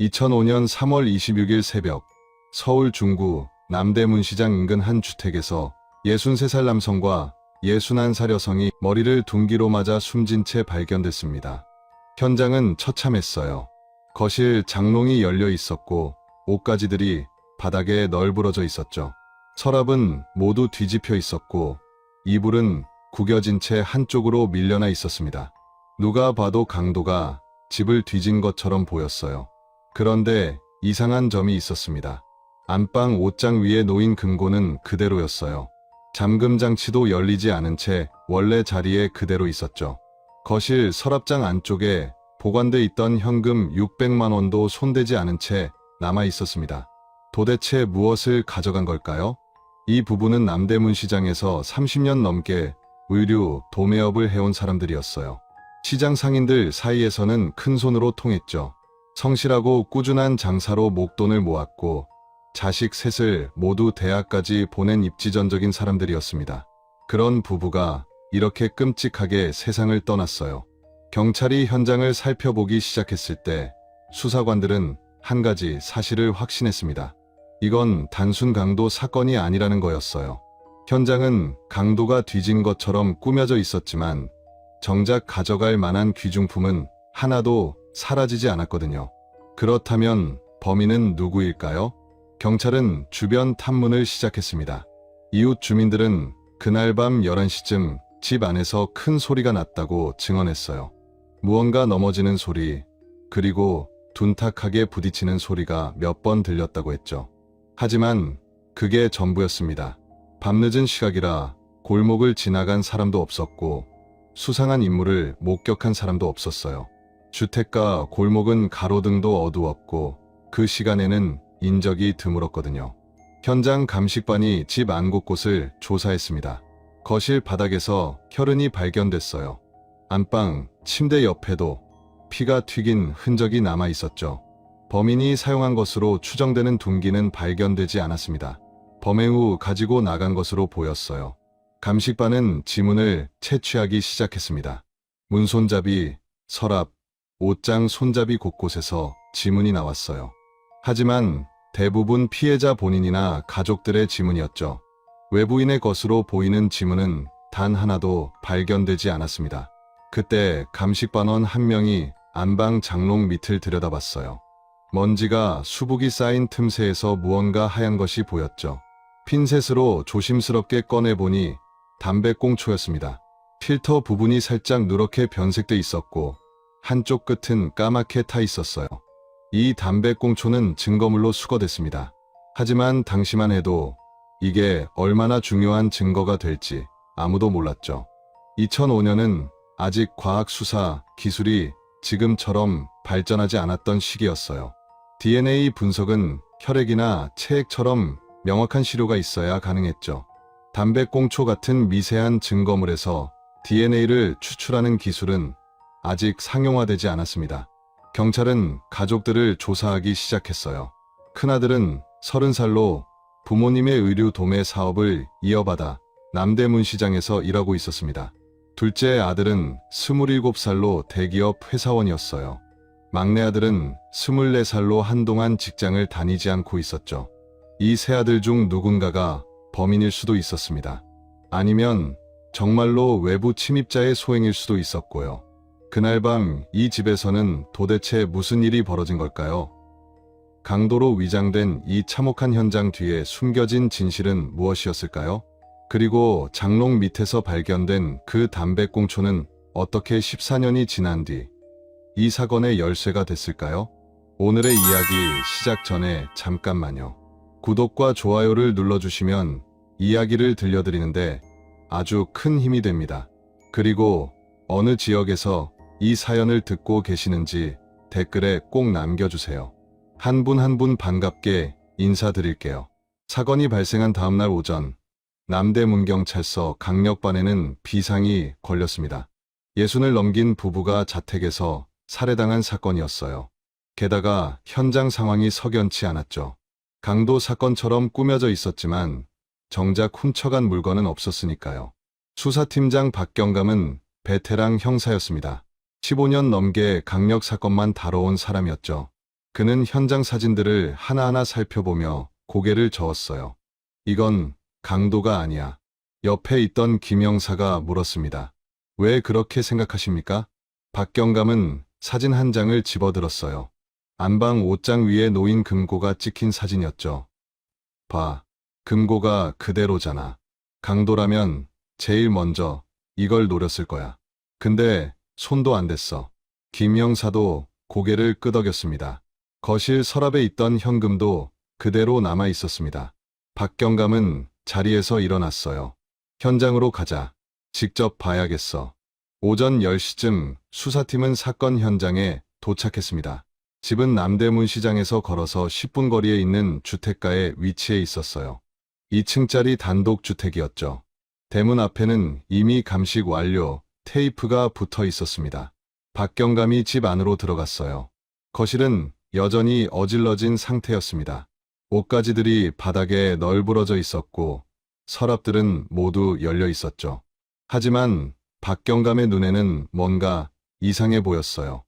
2005년 3월 26일 새벽 서울 중구 남대문시장 인근 한 주택에서 63살 남성과 61살 여성이 머리를 둔기로 맞아 숨진 채 발견됐습니다. 현장은 처참했어요. 거실 장롱이 열려 있었고 옷가지들이 바닥에 널브러져 있었죠. 서랍은 모두 뒤집혀 있었고 이불은 구겨진 채 한쪽으로 밀려나 있었습니다. 누가 봐도 강도가 집을 뒤진 것처럼 보였어요. 그런데 이상한 점이 있었습니다. 안방 옷장 위에 놓인 금고는 그대로였어요. 잠금 장치도 열리지 않은 채 원래 자리에 그대로 있었죠. 거실 서랍장 안쪽에 보관돼 있던 현금 600만 원도 손대지 않은 채 남아 있었습니다. 도대체 무엇을 가져간 걸까요? 이 부부는 남대문 시장에서 30년 넘게 의류, 도매업을 해온 사람들이었어요. 시장 상인들 사이에서는 큰 손으로 통했죠. 성실하고 꾸준한 장사로 목돈을 모았고 자식 셋을 모두 대학까지 보낸 입지전적인 사람들이었습니다. 그런 부부가 이렇게 끔찍하게 세상을 떠났어요. 경찰이 현장을 살펴보기 시작했을 때 수사관들은 한 가지 사실을 확신했습니다. 이건 단순 강도 사건이 아니라는 거였어요. 현장은 강도가 뒤진 것처럼 꾸며져 있었지만 정작 가져갈 만한 귀중품은 하나도 사라지지 않았거든요. 그렇다면 범인은 누구일까요? 경찰은 주변 탐문을 시작했습니다. 이웃 주민들은 그날 밤 11시쯤 집 안에서 큰 소리가 났다고 증언했어요. 무언가 넘어지는 소리, 그리고 둔탁하게 부딪히는 소리가 몇 번 들렸다고 했죠. 하지만 그게 전부였습니다. 밤늦은 시각이라 골목을 지나간 사람도 없었고 수상한 인물을 목격한 사람도 없었어요. 주택가 골목은 가로등도 어두웠고 그 시간에는 인적이 드물었거든요. 현장 감식반이 집 안 곳곳을 조사했습니다. 거실 바닥에서 혈흔이 발견됐어요. 안방, 침대 옆에도 피가 튀긴 흔적이 남아 있었죠. 범인이 사용한 것으로 추정되는 둔기는 발견되지 않았습니다. 범행 후 가지고 나간 것으로 보였어요. 감식반은 지문을 채취하기 시작했습니다. 문손잡이, 서랍, 옷장 손잡이 곳곳에서 지문이 나왔어요. 하지만 대부분 피해자 본인이나 가족들의 지문이었죠. 외부인의 것으로 보이는 지문은 단 하나도 발견되지 않았습니다. 그때 감식반원 한 명이 안방 장롱 밑을 들여다봤어요. 먼지가 수북이 쌓인 틈새에서 무언가 하얀 것이 보였죠. 핀셋으로 조심스럽게 꺼내보니 담배꽁초였습니다. 필터 부분이 살짝 누렇게 변색돼 있었고 한쪽 끝은 까맣게 타 있었어요. 이 담배꽁초는 증거물로 수거됐습니다. 하지만 당시만 해도 이게 얼마나 중요한 증거가 될지 아무도 몰랐죠. 2005년은 아직 과학 수사 기술이 지금처럼 발전하지 않았던 시기였어요. DNA 분석은 혈액이나 체액처럼 명확한 시료가 있어야 가능했죠. 담배꽁초 같은 미세한 증거물에서 DNA를 추출하는 기술은 아직 상용화되지 않았습니다. 경찰은 가족들을 조사하기 시작했어요. 큰아들은 30살로 부모님의 의류 도매 사업을 이어받아 남대문 시장에서 일하고 있었습니다. 둘째 아들은 27살로 대기업 회사원이었어요. 막내 아들은 24살로 한동안 직장을 다니지 않고 있었죠. 이 세 아들 중 누군가가 범인일 수도 있었습니다. 아니면 정말로 외부 침입자의 소행일 수도 있었고요. 그날 밤 이 집에서는 도대체 무슨 일이 벌어진 걸까요? 강도로 위장된 이 참혹한 현장 뒤에 숨겨진 진실은 무엇이었을까요? 그리고 장롱 밑에서 발견된 그 담배꽁초는 어떻게 14년이 지난 뒤 이 사건의 열쇠가 됐을까요? 오늘의 이야기 시작 전에 잠깐만요. 구독과 좋아요를 눌러주시면 이야기를 들려드리는데 아주 큰 힘이 됩니다. 그리고 어느 지역에서 이 사연을 듣고 계시는지 댓글에 꼭 남겨주세요. 한 분 한 분 반갑게 인사드릴게요. 사건이 발생한 다음날 오전 남대문경찰서 강력반에는 비상이 걸렸습니다. 60을 넘긴 부부가 자택에서 살해당한 사건이었어요. 게다가 현장 상황이 석연치 않았죠. 강도 사건처럼 꾸며져 있었지만 정작 훔쳐간 물건은 없었으니까요. 수사팀장 박경감은 베테랑 형사였습니다. 15년 넘게 강력 사건만 다뤄온 사람이었죠. 그는 현장 사진들을 하나하나 살펴보며 고개를 저었어요. 이건 강도가 아니야. 옆에 있던 김영사가 물었습니다. 왜 그렇게 생각하십니까? 박경감은 사진 한 장을 집어들었어요. 안방 옷장 위에 놓인 금고가 찍힌 사진이었죠. 봐. 금고가 그대로잖아. 강도라면 제일 먼저 이걸 노렸을 거야. 근데 손도 안 댔어. 김영사도 고개를 끄덕였습니다. 거실 서랍에 있던 현금도 그대로 남아 있었습니다. 박경감은 자리에서 일어났어요. 현장으로 가자. 직접 봐야겠어. 오전 10시쯤 수사팀은 사건 현장에 도착했습니다. 집은 남대문 시장에서 걸어서 10분 거리에 있는 주택가에 위치해 있었어요. 2층짜리 단독주택이었죠. 대문 앞에는 이미 감식 완료 테이프가 붙어 있었습니다. 박경감이 집 안으로 들어갔어요. 거실은 여전히 어질러진 상태였습니다. 옷가지들이 바닥에 널브러져 있었고 서랍들은 모두 열려 있었죠. 하지만 박경감의 눈에는 뭔가 이상해 보였어요.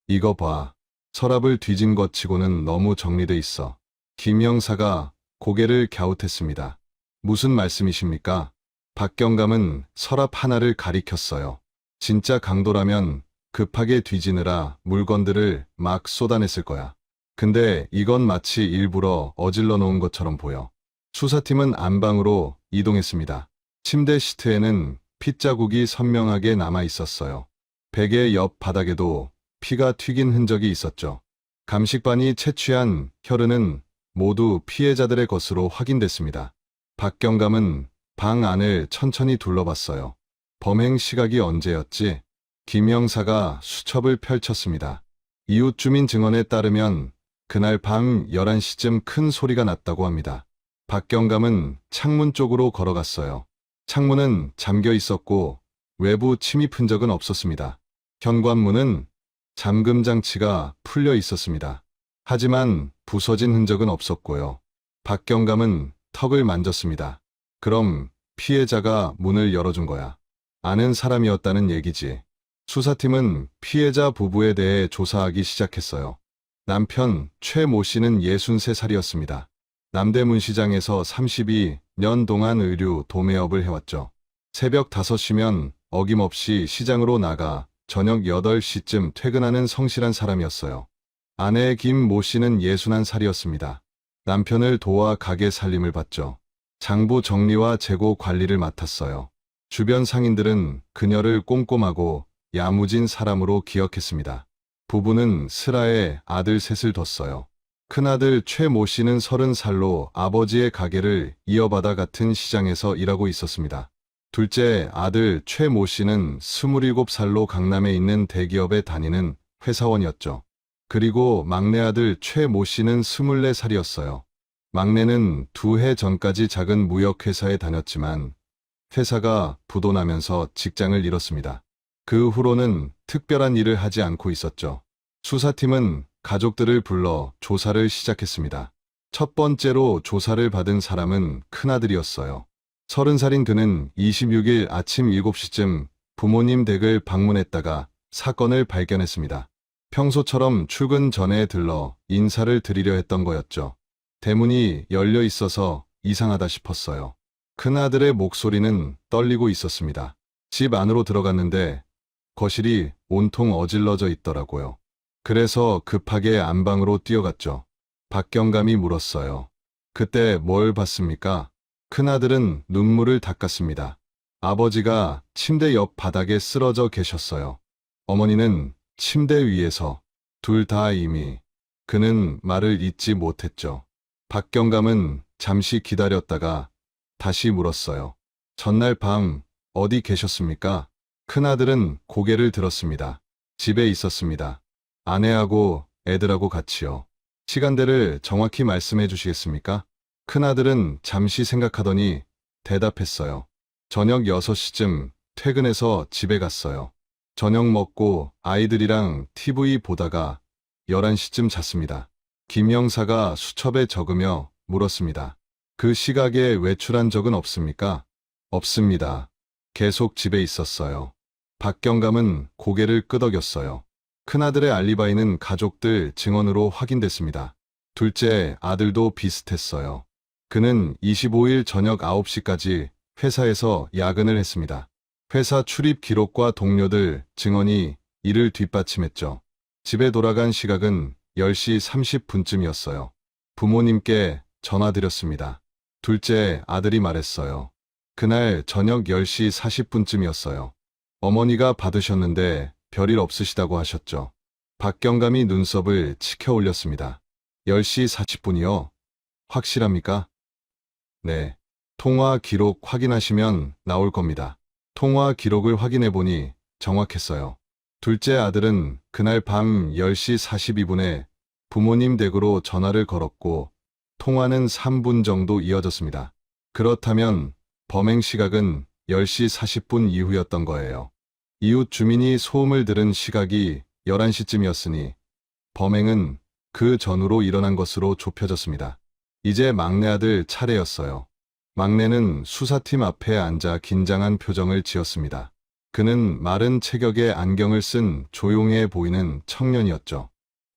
이거 봐. 서랍을 뒤진 것 치고는 너무 정리돼 있어. 김영사가 고개를 갸웃했습니다. 무슨 말씀이십니까? 박경감은 서랍 하나를 가리켰어요. 진짜 강도라면 급하게 뒤지느라 물건들을 막 쏟아냈을 거야. 근데 이건 마치 일부러 어질러 놓은 것처럼 보여. 수사팀은 안방으로 이동했습니다. 침대 시트에는 핏자국이 선명하게 남아 있었어요. 베개 옆 바닥에도 피가 튀긴 흔적이 있었죠. 감식반이 채취한 혈흔은 모두 피해자들의 것으로 확인됐습니다. 박경감은 방 안을 천천히 둘러봤어요. 범행 시각이 언제였지? 김영사가 수첩을 펼쳤습니다. 이웃 주민 증언에 따르면 그날 밤 11시쯤 큰 소리가 났다고 합니다. 박경감은 창문 쪽으로 걸어갔어요. 창문은 잠겨 있었고 외부 침입 흔적은 없었습니다. 현관문은 잠금 장치가 풀려 있었습니다. 하지만 부서진 흔적은 없었고요. 박경감은 턱을 만졌습니다. 그럼 피해자가 문을 열어준 거야. 아는 사람이었다는 얘기지. 수사팀은 피해자 부부에 대해 조사하기 시작했어요. 남편 최모 씨는 63살이었습니다. 남대문 시장에서 32년 동안 의류 도매업을 해왔죠. 새벽 5시면 어김없이 시장으로 나가 저녁 8시쯤 퇴근하는 성실한 사람이었어요. 아내 김모 씨는 61살이었습니다. 남편을 도와 가게 살림을 봤죠. 장부 정리와 재고 관리를 맡았어요. 주변 상인들은 그녀를 꼼꼼하고 야무진 사람으로 기억했습니다. 부부는 슬하에 아들 셋을 뒀어요. 큰아들 최모 씨는 30살로 아버지의 가게를 이어받아 같은 시장에서 일하고 있었습니다. 둘째 아들 최모 씨는 27살로 강남에 있는 대기업에 다니는 회사원이었죠. 그리고 막내 아들 최모 씨는 24살이었어요. 막내는 2해 전까지 작은 무역회사에 다녔지만 회사가 부도나면서 직장을 잃었습니다. 그 후로는 특별한 일을 하지 않고 있었죠. 수사팀은 가족들을 불러 조사를 시작했습니다. 첫 번째로 조사를 받은 사람은 큰아들이었어요. 30살인 그는 26일 아침 7시쯤 부모님 댁을 방문했다가 사건을 발견했습니다. 평소처럼 출근 전에 들러 인사를 드리려 했던 거였죠. 대문이 열려 있어서 이상하다 싶었어요. 큰아들의 목소리는 떨리고 있었습니다. 집 안으로 들어갔는데 거실이 온통 어질러져 있더라고요. 그래서 급하게 안방으로 뛰어갔죠. 박경감이 물었어요. 그때 뭘 봤습니까? 큰아들은 눈물을 닦았습니다. 아버지가 침대 옆 바닥에 쓰러져 계셨어요. 어머니는 침대 위에서 둘 다 이미 그는 말을 잇지 못했죠. 박경감은 잠시 기다렸다가 다시 물었어요. 전날 밤 어디 계셨습니까? 큰아들은 고개를 들었습니다. 집에 있었습니다. 아내하고 애들하고 같이요. 시간대를 정확히 말씀해 주시겠습니까? 큰아들은 잠시 생각하더니 대답했어요. 저녁 6시쯤 퇴근해서 집에 갔어요. 저녁 먹고 아이들이랑 TV 보다가 11시쯤 잤습니다. 김영사가 수첩에 적으며 물었습니다. 그 시각에 외출한 적은 없습니까? 없습니다. 계속 집에 있었어요. 박경감은 고개를 끄덕였어요. 큰아들의 알리바이는 가족들 증언으로 확인됐습니다. 둘째 아들도 비슷했어요. 그는 25일 저녁 9시까지 회사에서 야근을 했습니다. 회사 출입 기록과 동료들 증언이 이를 뒷받침했죠. 집에 돌아간 시각은 10시 30분쯤이었어요. 부모님께 전화드렸습니다. 둘째 아들이 말했어요. 그날 저녁 10시 40분쯤이었어요. 어머니가 받으셨는데 별일 없으시다고 하셨죠. 박경감이 눈썹을 치켜 올렸습니다. 10시 40분이요? 확실합니까? 네. 통화 기록 확인하시면 나올 겁니다. 통화 기록을 확인해 보니 정확했어요. 둘째 아들은 그날 밤 10시 42분에 부모님 댁으로 전화를 걸었고 통화는 3분 정도 이어졌습니다. 그렇다면 범행 시각은 10시 40분 이후였던 거예요. 이웃 주민이 소음을 들은 시각이 11시쯤이었으니 범행은 그 전후로 일어난 것으로 좁혀졌습니다. 이제 막내 아들 차례였어요. 막내는 수사팀 앞에 앉아 긴장한 표정을 지었습니다. 그는 마른 체격에 안경을 쓴 조용해 보이는 청년이었죠.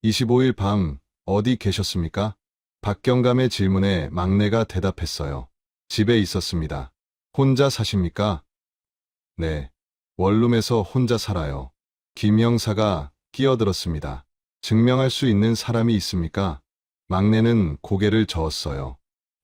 25일 밤 어디 계셨습니까? 박경감의 질문에 막내가 대답했어요. 집에 있었습니다. 혼자 사십니까? 네. 원룸에서 혼자 살아요. 김 형사가 끼어들었습니다. 증명할 수 있는 사람이 있습니까? 막내는 고개를 저었어요.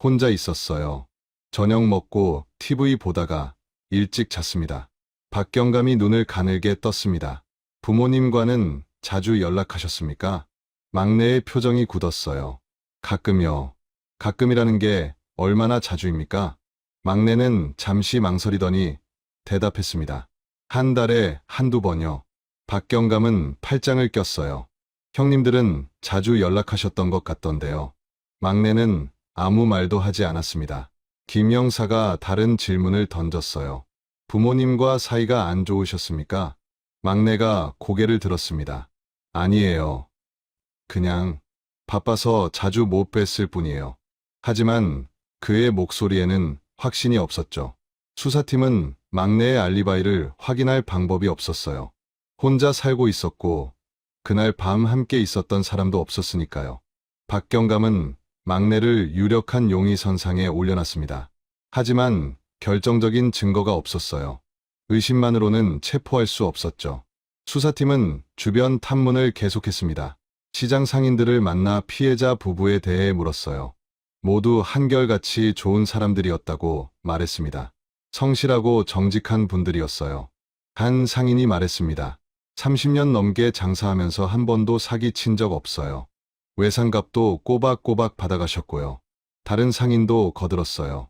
혼자 있었어요. 저녁 먹고 TV 보다가 일찍 잤습니다. 박경감이 눈을 가늘게 떴습니다. 부모님과는 자주 연락하셨습니까? 막내의 표정이 굳었어요. 가끔요. 가끔이라는 게 얼마나 자주입니까? 막내는 잠시 망설이더니 대답했습니다. 한 달에 한두 번요. 박경감은 팔짱을 꼈어요. 형님들은 자주 연락하셨던 것 같던데요. 막내는 아무 말도 하지 않았습니다. 김 형사가 다른 질문을 던졌어요. 부모님과 사이가 안 좋으셨습니까? 막내가 고개를 들었습니다. 아니에요. 그냥 바빠서 자주 못 뵀을 뿐이에요. 하지만 그의 목소리에는 확신이 없었죠. 수사팀은 막내의 알리바이를 확인할 방법이 없었어요. 혼자 살고 있었고 그날 밤 함께 있었던 사람도 없었으니까요. 박경감은 막내를 유력한 용의선상에 올려놨습니다. 하지만 결정적인 증거가 없었어요. 의심만으로는 체포할 수 없었죠. 수사팀은 주변 탐문을 계속했습니다. 시장 상인들을 만나 피해자 부부에 대해 물었어요. 모두 한결같이 좋은 사람들이었다고 말했습니다. 성실하고 정직한 분들이었어요. 한 상인이 말했습니다. 30년 넘게 장사하면서 한 번도 사기친 적 없어요. 외상값도 꼬박꼬박 받아가셨고요. 다른 상인도 거들었어요.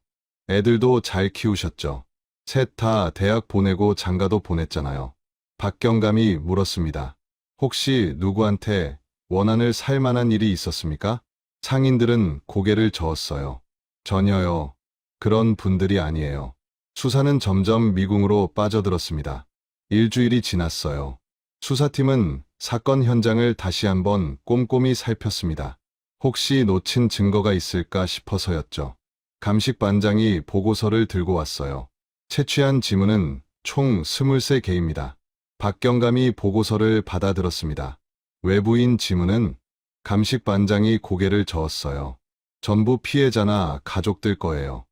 애들도 잘 키우셨죠. 셋 다 대학 보내고 장가도 보냈잖아요. 박경감이 물었습니다. 혹시 누구한테 원한을 살 만한 일이 있었습니까? 상인들은 고개를 저었어요. 전혀요. 그런 분들이 아니에요. 수사는 점점 미궁으로 빠져들었습니다. 일주일이 지났어요. 수사팀은 사건 현장을 다시 한번 꼼꼼히 살폈습니다. 혹시 놓친 증거가 있을까 싶어서였죠. 감식반장이 보고서를 들고 왔어요. 채취한 지문은 총 23개입니다. 박경감이 보고서를 받아들었습니다. 외부인 지문은 감식반장이 고개를 저었어요. 전부 피해자나 가족들 거예요.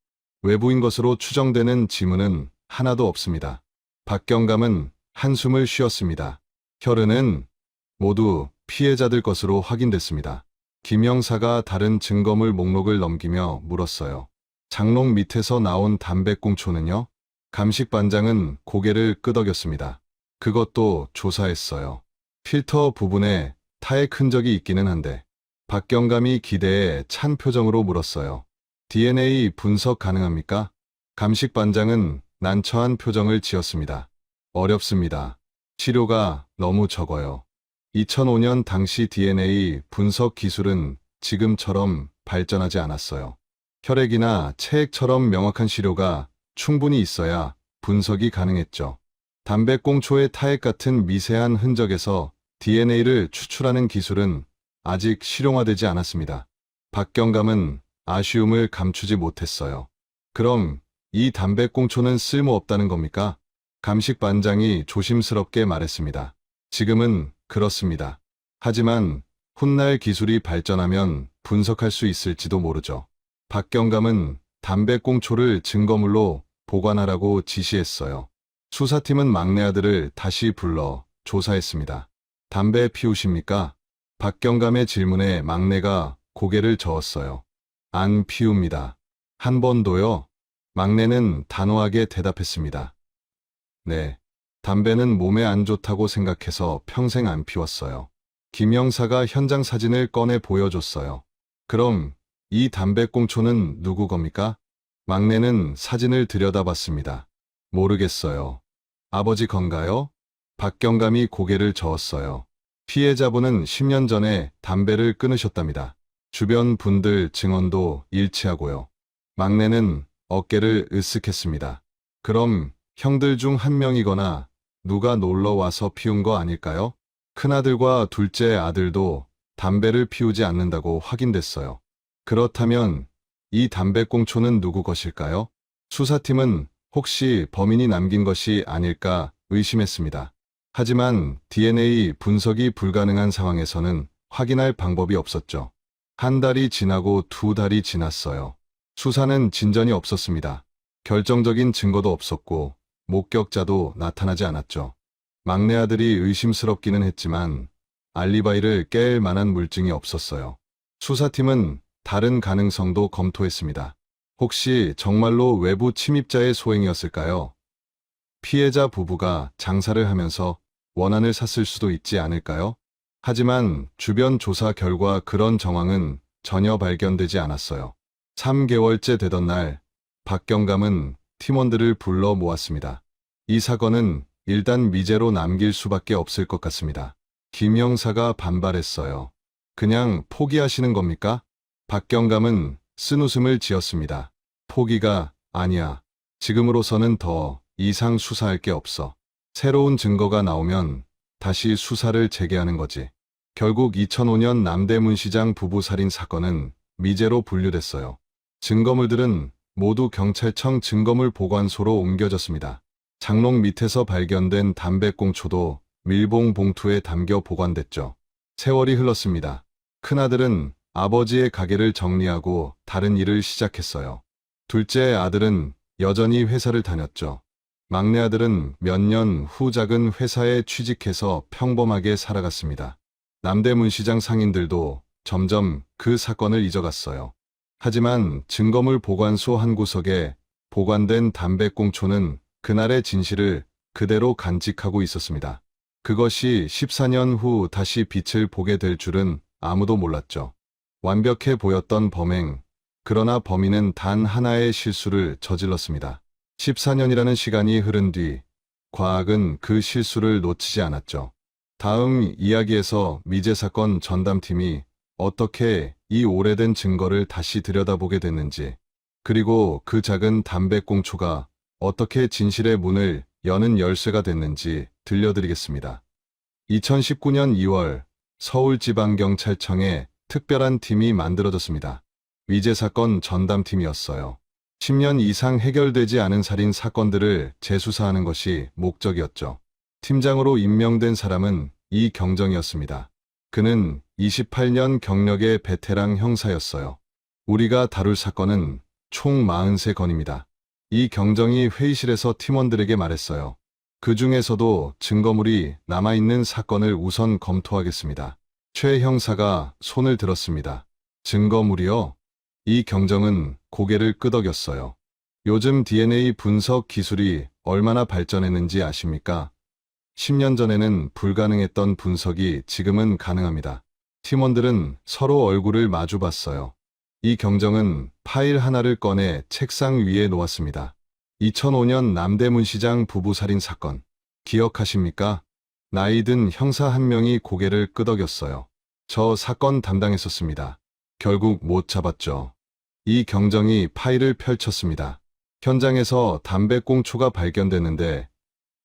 외부인 것으로 추정되는 지문은 하나도 없습니다. 박경감은 한숨을 쉬었습니다. 혈흔은 모두 피해자들 것으로 확인됐습니다. 김 형사가 다른 증거물 목록을 넘기며 물었어요. 장롱 밑에서 나온 담배꽁초는요? 감식반장은 고개를 끄덕였습니다. 그것도 조사했어요. 필터 부분에 타액 흔적이 있기는 한데 박경감이 기대에 찬 표정으로 물었어요. DNA 분석 가능합니까? 감식반장은 난처한 표정을 지었습니다. 어렵습니다. 치료가 너무 적어요. 2005년 당시 DNA 분석 기술은 지금처럼 발전하지 않았어요. 혈액이나 체액처럼 명확한 시료가 충분히 있어야 분석이 가능했죠. 담배꽁초의 타액 같은 미세한 흔적에서 DNA를 추출하는 기술은 아직 실용화되지 않았습니다. 박경감은 아쉬움을 감추지 못했어요. 그럼 이 담배꽁초는 쓸모없다는 겁니까? 감식반장이 조심스럽게 말했습니다. 지금은 그렇습니다. 하지만 훗날 기술이 발전하면 분석할 수 있을지도 모르죠. 박경감은 담배꽁초를 증거물로 보관하라고 지시했어요. 수사팀은 막내 아들을 다시 불러 조사했습니다. 담배 피우십니까? 박경감의 질문에 막내가 고개를 저었어요. 안 피웁니다. 한 번도요? 막내는 단호하게 대답했습니다. 네. 담배는 몸에 안 좋다고 생각해서 평생 안 피웠어요. 김 형사가 현장 사진을 꺼내 보여줬어요. 그럼 이 담배꽁초는 누구 겁니까? 막내는 사진을 들여다봤습니다. 모르겠어요. 아버지 건가요? 박경감이 고개를 저었어요. 피해자분은 10년 전에 담배를 끊으셨답니다. 주변 분들 증언도 일치하고요. 막내는 어깨를 으쓱했습니다. 그럼 형들 중 한 명이거나 누가 놀러 와서 피운 거 아닐까요? 큰아들과 둘째 아들도 담배를 피우지 않는다고 확인됐어요. 그렇다면 이 담배꽁초는 누구 것일까요? 수사팀은 혹시 범인이 남긴 것이 아닐까 의심했습니다. 하지만 DNA 분석이 불가능한 상황에서는 확인할 방법이 없었죠. 한 달이 지나고 두 달이 지났어요. 수사는 진전이 없었습니다. 결정적인 증거도 없었고 목격자도 나타나지 않았죠. 막내 아들이 의심스럽기는 했지만 알리바이를 깰 만한 물증이 없었어요. 수사팀은 다른 가능성도 검토했습니다. 혹시 정말로 외부 침입자의 소행이었을까요? 피해자 부부가 장사를 하면서 원한을 샀을 수도 있지 않을까요? 하지만 주변 조사 결과 그런 정황은 전혀 발견되지 않았어요. 3개월째 되던 날, 박경감은 팀원들을 불러 모았습니다. 이 사건은 일단 미제로 남길 수밖에 없을 것 같습니다. 김 형사가 반발했어요. 그냥 포기하시는 겁니까? 박경감은 쓴웃음을 지었습니다. 포기가 아니야. 지금으로서는 더 이상 수사할 게 없어. 새로운 증거가 나오면 다시 수사를 재개하는 거지. 결국 2005년 남대문 시장 부부 살인 사건은 미제로 분류됐어요. 증거물들은 모두 경찰청 증거물 보관소로 옮겨졌습니다. 장롱 밑에서 발견된 담배꽁초도 밀봉 봉투에 담겨 보관됐죠. 세월이 흘렀습니다. 큰아들은 아버지의 가게를 정리하고 다른 일을 시작했어요. 둘째 아들은 여전히 회사를 다녔죠. 막내 아들은 몇 년 후 작은 회사에 취직해서 평범하게 살아갔습니다. 남대문 시장 상인들도 점점 그 사건을 잊어갔어요. 하지만 증거물 보관소 한 구석에 보관된 담배꽁초는 그날의 진실을 그대로 간직하고 있었습니다. 그것이 14년 후 다시 빛을 보게 될 줄은 아무도 몰랐죠. 완벽해 보였던 범행, 그러나 범인은 단 하나의 실수를 저질렀습니다. 14년이라는 시간이 흐른 뒤 과학은 그 실수를 놓치지 않았죠. 다음 이야기에서 미제 사건 전담팀이 어떻게 이 오래된 증거를 다시 들여다보게 됐는지, 그리고 그 작은 담배꽁초가 어떻게 진실의 문을 여는 열쇠가 됐는지 들려드리겠습니다. 2019년 2월 서울지방경찰청에 특별한 팀이 만들어졌습니다. 미제 사건 전담팀이었어요. 10년 이상 해결되지 않은 살인 사건들을 재수사하는 것이 목적이었죠. 팀장으로 임명된 사람은 이경정이었습니다. 그는 28년 경력의 베테랑 형사였어요. 우리가 다룰 사건은 총 43건입니다. 이경정이 회의실에서 팀원들에게 말했어요. 그 중에서도 증거물이 남아있는 사건을 우선 검토하겠습니다. 최 형사가 손을 들었습니다. 증거물이요? 이경정은 고개를 끄덕였어요. 요즘 DNA 분석 기술이 얼마나 발전했는지 아십니까? 10년 전에는 불가능했던 분석이 지금은 가능합니다. 팀원들은 서로 얼굴을 마주 봤어요. 이경정은 파일 하나를 꺼내 책상 위에 놓았습니다. 2005년 남대문 시장 부부 살인 사건. 기억하십니까? 나이든 형사 한 명이 고개를 끄덕였어요. 저 사건 담당했었습니다. 결국 못 잡았죠. 이경정이 파일을 펼쳤습니다. 현장에서 담배꽁초가 발견됐는데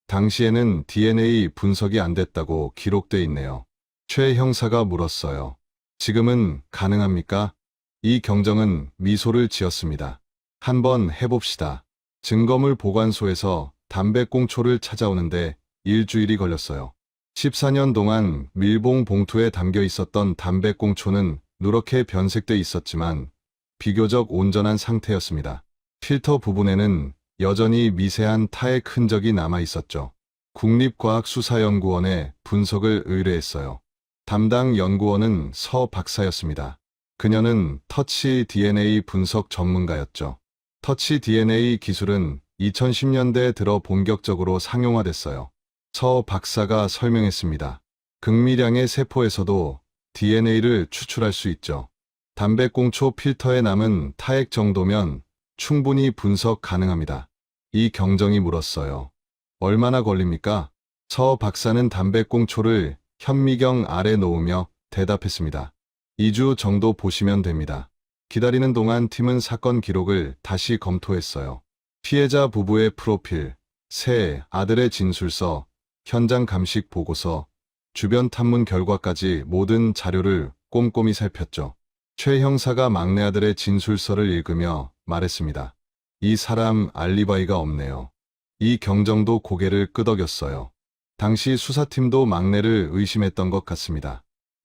당시에는 DNA 분석이 안 됐다고 기록돼 있네요. 최 형사가 물었어요. 지금은 가능합니까? 이경정은 미소를 지었습니다. 한번 해봅시다. 증거물 보관소에서 담배꽁초를 찾아오는데 일주일이 걸렸어요. 14년 동안 밀봉 봉투에 담겨 있었던 담배꽁초는 누렇게 변색돼 있었지만 비교적 온전한 상태였습니다. 필터 부분에는 여전히 미세한 타액 흔적이 남아 있었죠. 국립과학수사연구원에 분석을 의뢰했어요. 담당 연구원은 서 박사였습니다. 그녀는 터치 DNA 분석 전문가였죠. 터치 DNA 기술은 2010년대에 들어 본격적으로 상용화됐어요. 서 박사가 설명했습니다. 극미량의 세포에서도 DNA를 추출할 수 있죠. 담배꽁초 필터에 남은 타액 정도면 충분히 분석 가능합니다. 이 경정이 물었어요. 얼마나 걸립니까? 서 박사는 담배꽁초를 현미경 아래 놓으며 대답했습니다. 2주 정도 보시면 됩니다. 기다리는 동안 팀은 사건 기록을 다시 검토했어요. 피해자 부부의 프로필, 세 아들의 진술서, 현장 감식 보고서, 주변 탐문 결과까지 모든 자료를 꼼꼼히 살폈죠. 최 형사가 막내 아들의 진술서를 읽으며 말했습니다. 이 사람 알리바이가 없네요. 이 경정도 고개를 끄덕였어요. 당시 수사팀도 막내를 의심했던 것 같습니다.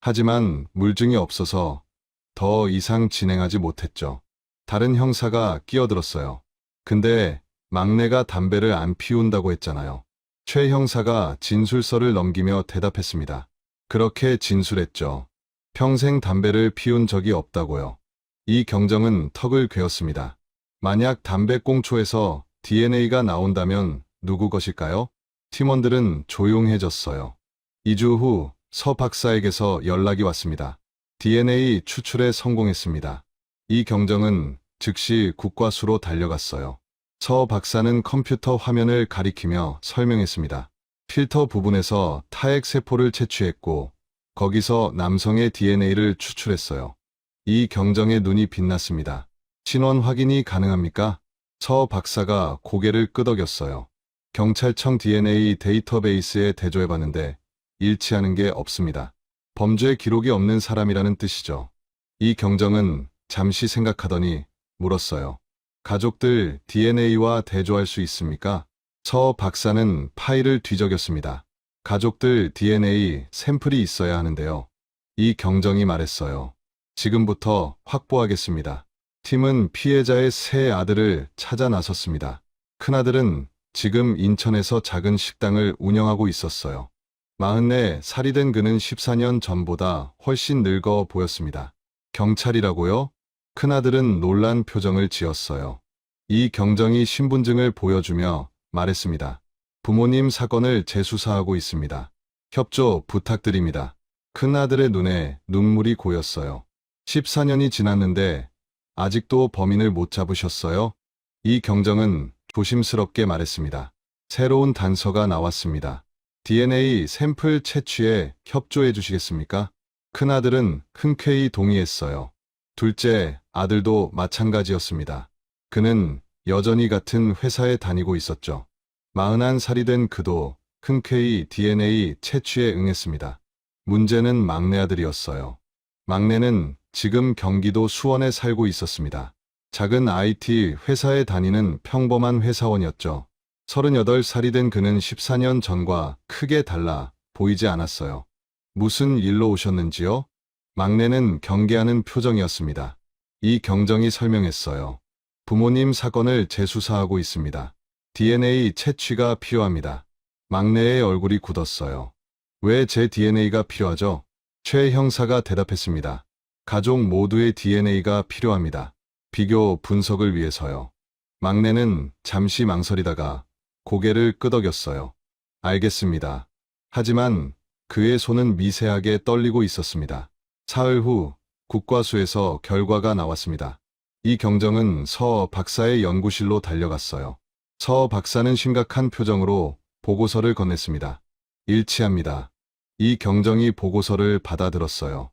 하지만 물증이 없어서 더 이상 진행하지 못했죠. 다른 형사가 끼어들었어요. 근데 막내가 담배를 안 피운다고 했잖아요. 최 형사가 진술서를 넘기며 대답했습니다. 그렇게 진술했죠. 평생 담배를 피운 적이 없다고요. 이 경정은 턱을 괴었습니다. 만약 담배꽁초에서 DNA가 나온다면 누구 것일까요? 팀원들은 조용해졌어요. 2주 후 서 박사에게서 연락이 왔습니다. DNA 추출에 성공했습니다. 이 경정은 즉시 국과수로 달려갔어요. 서 박사는 컴퓨터 화면을 가리키며 설명했습니다. 필터 부분에서 타액 세포를 채취했고 거기서 남성의 DNA를 추출했어요. 이 경정의 눈이 빛났습니다. 신원 확인이 가능합니까? 서 박사가 고개를 끄덕였어요. 경찰청 DNA 데이터베이스에 대조해봤는데 일치하는 게 없습니다. 범죄 기록이 없는 사람이라는 뜻이죠. 이 경정은 잠시 생각하더니 물었어요. 가족들 DNA와 대조할 수 있습니까? 서 박사는 파일을 뒤적였습니다. 가족들 DNA 샘플이 있어야 하는데요. 이 경정이 말했어요. 지금부터 확보하겠습니다. 팀은 피해자의 세 아들을 찾아 나섰습니다. 큰아들은 지금 인천에서 작은 식당을 운영하고 있었어요. 44살이 된 그는 14년 전보다 훨씬 늙어 보였습니다. 경찰이라고요? 큰아들은 놀란 표정을 지었어요. 이 경정이 신분증을 보여주며 말했습니다. 부모님 사건을 재수사하고 있습니다. 협조 부탁드립니다. 큰아들의 눈에 눈물이 고였어요. 14년이 지났는데 아직도 범인을 못 잡으셨어요? 이 경정은 조심스럽게 말했습니다. 새로운 단서가 나왔습니다. DNA 샘플 채취에 협조해 주시겠습니까? 큰아들은 흔쾌히 동의했어요. 둘째 아들도 마찬가지였습니다. 그는 여전히 같은 회사에 다니고 있었죠. 41살이 된 그도 흔쾌히 DNA 채취에 응했습니다. 문제는 막내 아들이었어요. 막내는 지금 경기도 수원에 살고 있었습니다. 작은 IT 회사에 다니는 평범한 회사원이었죠. 38살이 된 그는 14년 전과 크게 달라 보이지 않았어요. 무슨 일로 오셨는지요? 막내는 경계하는 표정이었습니다. 이 경정이 설명했어요. 부모님 사건을 재수사하고 있습니다. DNA 채취가 필요합니다. 막내의 얼굴이 굳었어요. 왜 제 DNA가 필요하죠? 최 형사가 대답했습니다. 가족 모두의 DNA가 필요합니다. 비교 분석을 위해서요. 막내는 잠시 망설이다가 고개를 끄덕였어요. 알겠습니다. 하지만 그의 손은 미세하게 떨리고 있었습니다. 사흘 후 국과수에서 결과가 나왔습니다. 이 경정은 서 박사의 연구실로 달려갔어요. 서 박사는 심각한 표정으로 보고서를 건넸습니다. 일치합니다. 이 경정이 보고서를 받아들었어요.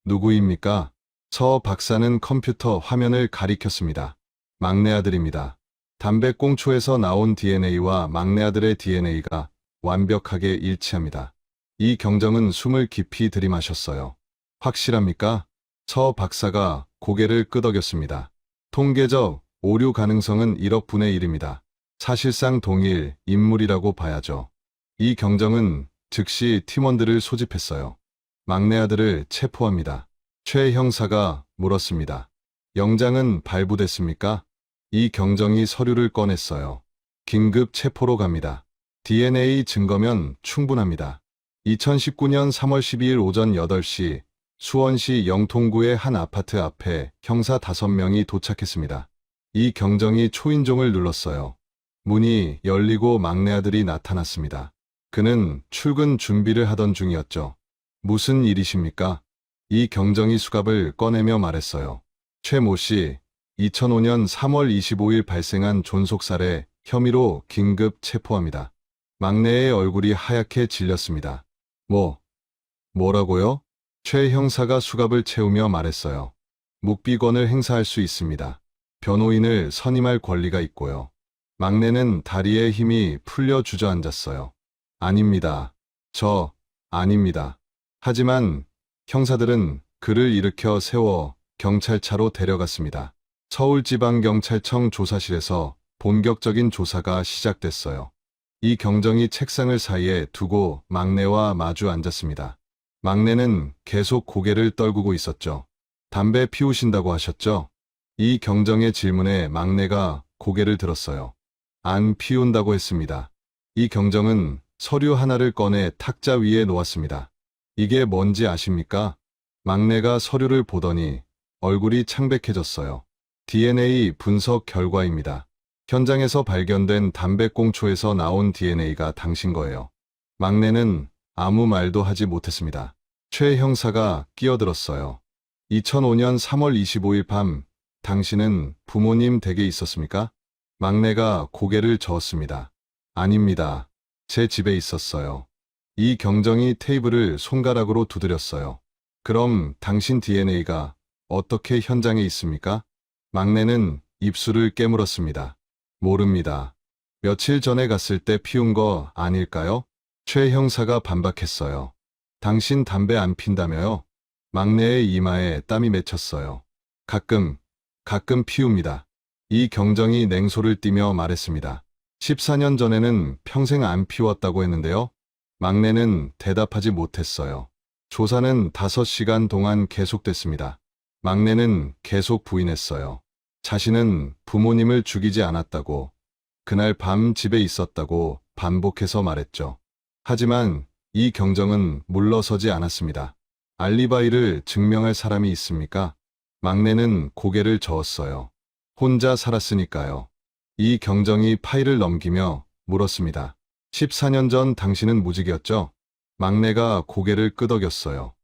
누구입니까? 서 박사는 컴퓨터 화면을 가리켰습니다. 막내 아들입니다. 담배꽁초에서 나온 DNA와 막내 아들의 DNA가 완벽하게 일치합니다. 이 경정은 숨을 깊이 들이마셨어요. 확실합니까? 서 박사가 고개를 끄덕였습니다. 통계적 오류 가능성은 1억 분의 1입니다. 사실상 동일 인물이라고 봐야죠. 이 경정은 즉시 팀원들을 소집했어요. 막내 아들을 체포합니다. 최 형사가 물었습니다. 영장은 발부됐습니까? 이 경정이 서류를 꺼냈어요. 긴급 체포로 갑니다. DNA 증거면 충분합니다. 2019년 3월 12일 오전 8시 수원시 영통구의 한 아파트 앞에 형사 5명이 도착했습니다. 이 경정이 초인종을 눌렀어요. 문이 열리고 막내 아들이 나타났습니다. 그는 출근 준비를 하던 중이었죠. 무슨 일이십니까? 이 경정이 수갑을 꺼내며 말했어요. 최모 씨, 2005년 3월 25일 발생한 존속살해 혐의로 긴급 체포합니다. 막내의 얼굴이 하얗게 질렸습니다. 뭐라고요? 최 형사가 수갑을 채우며 말했어요. 묵비권을 행사할 수 있습니다. 변호인을 선임할 권리가 있고요. 막내는 다리에 힘이 풀려 주저앉았어요. 아닙니다. 아닙니다. 하지만 형사들은 그를 일으켜 세워 경찰차로 데려갔습니다. 서울지방경찰청 조사실에서 본격적인 조사가 시작됐어요. 이 경정이 책상을 사이에 두고 막내와 마주 앉았습니다. 막내는 계속 고개를 떨구고 있었죠. 담배 피우신다고 하셨죠? 이 경정의 질문에 막내가 고개를 들었어요. 안 피운다고 했습니다. 이 경정은 서류 하나를 꺼내 탁자 위에 놓았습니다. 이게 뭔지 아십니까? 막내가 서류를 보더니 얼굴이 창백해졌어요. DNA 분석 결과입니다. 현장에서 발견된 담배꽁초에서 나온 DNA가 당신 거예요. 막내는 아무 말도 하지 못했습니다. 최 형사가 끼어들었어요. 2005년 3월 25일 밤 당신은 부모님 댁에 있었습니까? 막내가 고개를 저었습니다. 아닙니다. 제 집에 있었어요. 이 경정이 테이블을 손가락으로 두드렸어요. 그럼 당신 DNA가 어떻게 현장에 있습니까? 막내는 입술을 깨물었습니다. 모릅니다. 며칠 전에 갔을 때 피운 거 아닐까요? 최 형사가 반박했어요. 당신 담배 안 핀다며요? 막내의 이마에 땀이 맺혔어요. 가끔 피웁니다. 이 경정이 냉소를 띠며 말했습니다. 14년 전에는 평생 안 피웠다고 했는데요. 막내는 대답하지 못했어요. 조사는 5시간 동안 계속됐습니다. 막내는 계속 부인했어요. 자신은 부모님을 죽이지 않았다고, 그날 밤 집에 있었다고 반복해서 말했죠. 하지만 이 경정은 물러서지 않았습니다. 알리바이를 증명할 사람이 있습니까? 막내는 고개를 저었어요. 혼자 살았으니까요. 이 경정이 파일을 넘기며 물었습니다. 14년 전 당신은 무직이었죠? 막내가 고개를 끄덕였어요.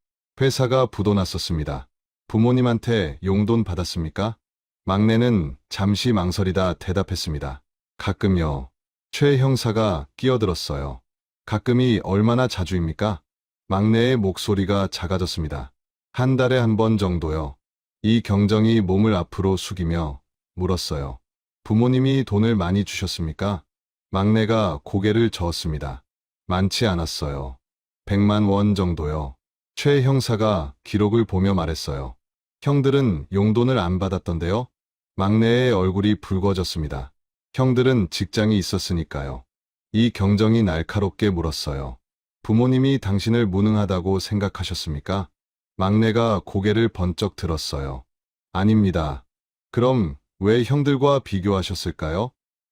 회사가 부도났었습니다. 부모님한테 용돈 받았습니까? 막내는 잠시 망설이다 대답했습니다. 가끔요. 최 형사가 끼어들었어요. 가끔이 얼마나 자주입니까? 막내의 목소리가 작아졌습니다. 한 달에 한 번 정도요. 이 경정이 몸을 앞으로 숙이며 물었어요. 부모님이 돈을 많이 주셨습니까? 막내가 고개를 저었습니다. 많지 않았어요. 100만 원 정도요. 최 형사가 기록을 보며 말했어요. 형들은 용돈을 안 받았던데요? 막내의 얼굴이 붉어졌습니다. 형들은 직장이 있었으니까요. 이 경정이 날카롭게 물었어요. 부모님이 당신을 무능하다고 생각하셨습니까? 막내가 고개를 번쩍 들었어요. 아닙니다. 그럼 왜 형들과 비교하셨을까요?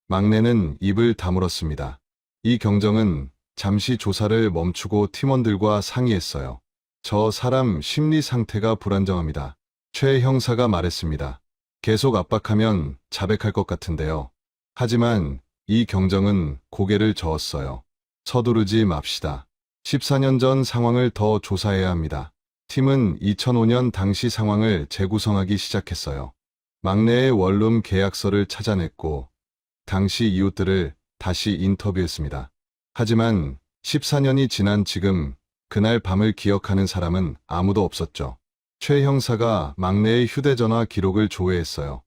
막내는 입을 다물었습니다. 이 경정은 잠시 조사를 멈추고 팀원들과 상의했어요. 저 사람 심리 상태가 불안정합니다. 최 형사가 말했습니다. 계속 압박하면 자백할 것 같은데요. 하지만 이 경정은 고개를 저었어요. 서두르지 맙시다. 14년 전 상황을 더 조사해야 합니다. 팀은 2005년 당시 상황을 재구성하기 시작했어요. 막내의 원룸 계약서를 찾아냈고 당시 이웃들을 다시 인터뷰했습니다. 하지만 14년이 지난 지금 그날 밤을 기억하는 사람은 아무도 없었죠. 최 형사가 막내의 휴대전화 기록을 조회했어요.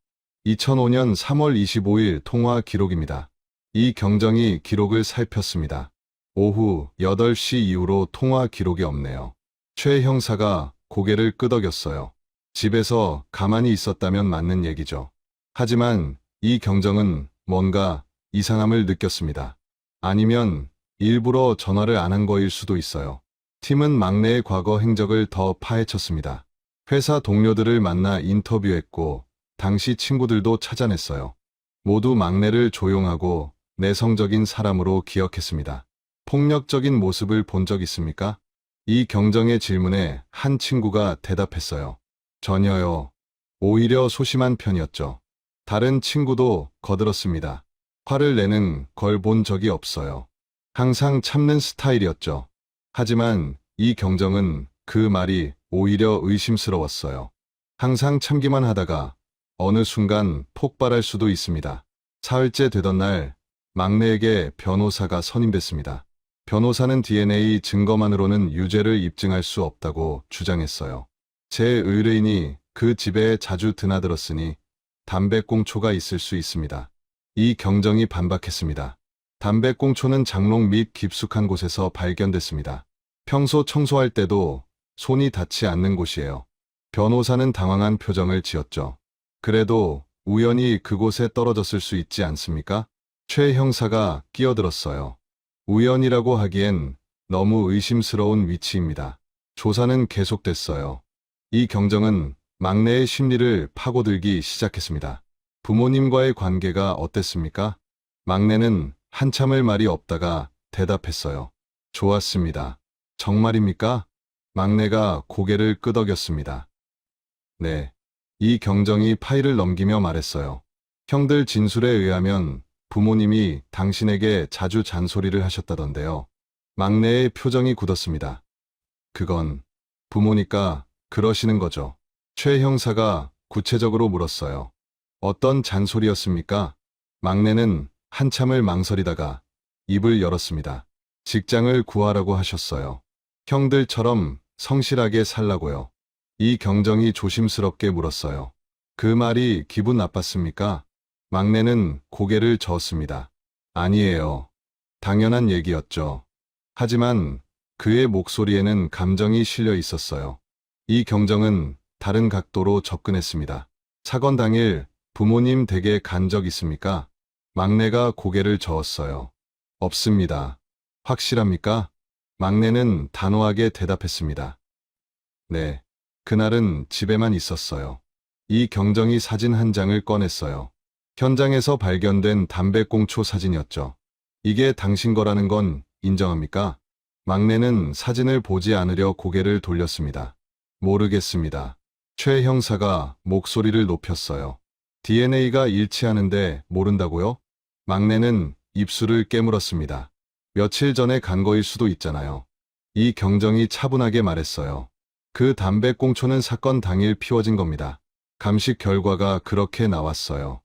2005년 3월 25일 통화 기록입니다. 이 경정이 기록을 살폈습니다. 오후 8시 이후로 통화 기록이 없네요. 최 형사가 고개를 끄덕였어요. 집에서 가만히 있었다면 맞는 얘기죠. 하지만 이 경정은 뭔가 이상함을 느꼈습니다. 아니면 일부러 전화를 안 한 거일 수도 있어요. 팀은 막내의 과거 행적을 더 파헤쳤습니다. 회사 동료들을 만나 인터뷰했고 당시 친구들도 찾아냈어요. 모두 막내를 조용하고 내성적인 사람으로 기억했습니다. 폭력적인 모습을 본 적 있습니까? 이 경정의 질문에 한 친구가 대답했어요. 전혀요. 오히려 소심한 편이었죠. 다른 친구도 거들었습니다. 화를 내는 걸 본 적이 없어요. 항상 참는 스타일이었죠. 하지만 이 경정은 그 말이 오히려 의심스러웠어요. 항상 참기만 하다가 어느 순간 폭발할 수도 있습니다. 사흘째 되던 날 막내에게 변호사가 선임됐습니다. 변호사는 DNA 증거만으로는 유죄를 입증할 수 없다고 주장했어요. 제 의뢰인이 그 집에 자주 드나들었으니 담배꽁초가 있을 수 있습니다. 이 경정이 반박했습니다. 담배꽁초는 장롱 및 깊숙한 곳에서 발견됐습니다. 평소 청소할 때도 손이 닿지 않는 곳이에요. 변호사는 당황한 표정을 지었죠. 그래도 우연히 그곳에 떨어졌을 수 있지 않습니까? 최 형사가 끼어들었어요. 우연이라고 하기엔 너무 의심스러운 위치입니다. 조사는 계속됐어요. 이 경정은 막내의 심리를 파고들기 시작했습니다. 부모님과의 관계가 어땠습니까? 막내는 한참을 말이 없다가 대답했어요. 좋았습니다. 정말입니까? 막내가 고개를 끄덕였습니다. 네. 이 경정이 파일을 넘기며 말했어요. 형들 진술에 의하면 부모님이 당신에게 자주 잔소리를 하셨다던데요. 막내의 표정이 굳었습니다. 그건 부모니까 그러시는 거죠. 최 형사가 구체적으로 물었어요. 어떤 잔소리였습니까? 막내는 한참을 망설이다가 입을 열었습니다. 직장을 구하라고 하셨어요. 형들처럼 성실하게 살라고요. 이 경정이 조심스럽게 물었어요. 그 말이 기분 나빴습니까? 막내는 고개를 저었습니다. 아니에요. 당연한 얘기였죠. 하지만 그의 목소리에는 감정이 실려 있었어요. 이 경정은 다른 각도로 접근했습니다. 사건 당일 부모님 댁에 간 적 있습니까? 막내가 고개를 저었어요. 없습니다. 확실합니까? 막내는 단호하게 대답했습니다. 네. 그날은 집에만 있었어요. 이 경정이 사진 한 장을 꺼냈어요. 현장에서 발견된 담배꽁초 사진이었죠. 이게 당신 거라는 건 인정합니까? 막내는 사진을 보지 않으려 고개를 돌렸습니다. 모르겠습니다. 최 형사가 목소리를 높였어요. DNA가 일치하는데 모른다고요? 막내는 입술을 깨물었습니다. 며칠 전에 간 거일 수도 있잖아요. 이 경정이 차분하게 말했어요. 그 담배꽁초는 사건 당일 피워진 겁니다. 감식 결과가 그렇게 나왔어요.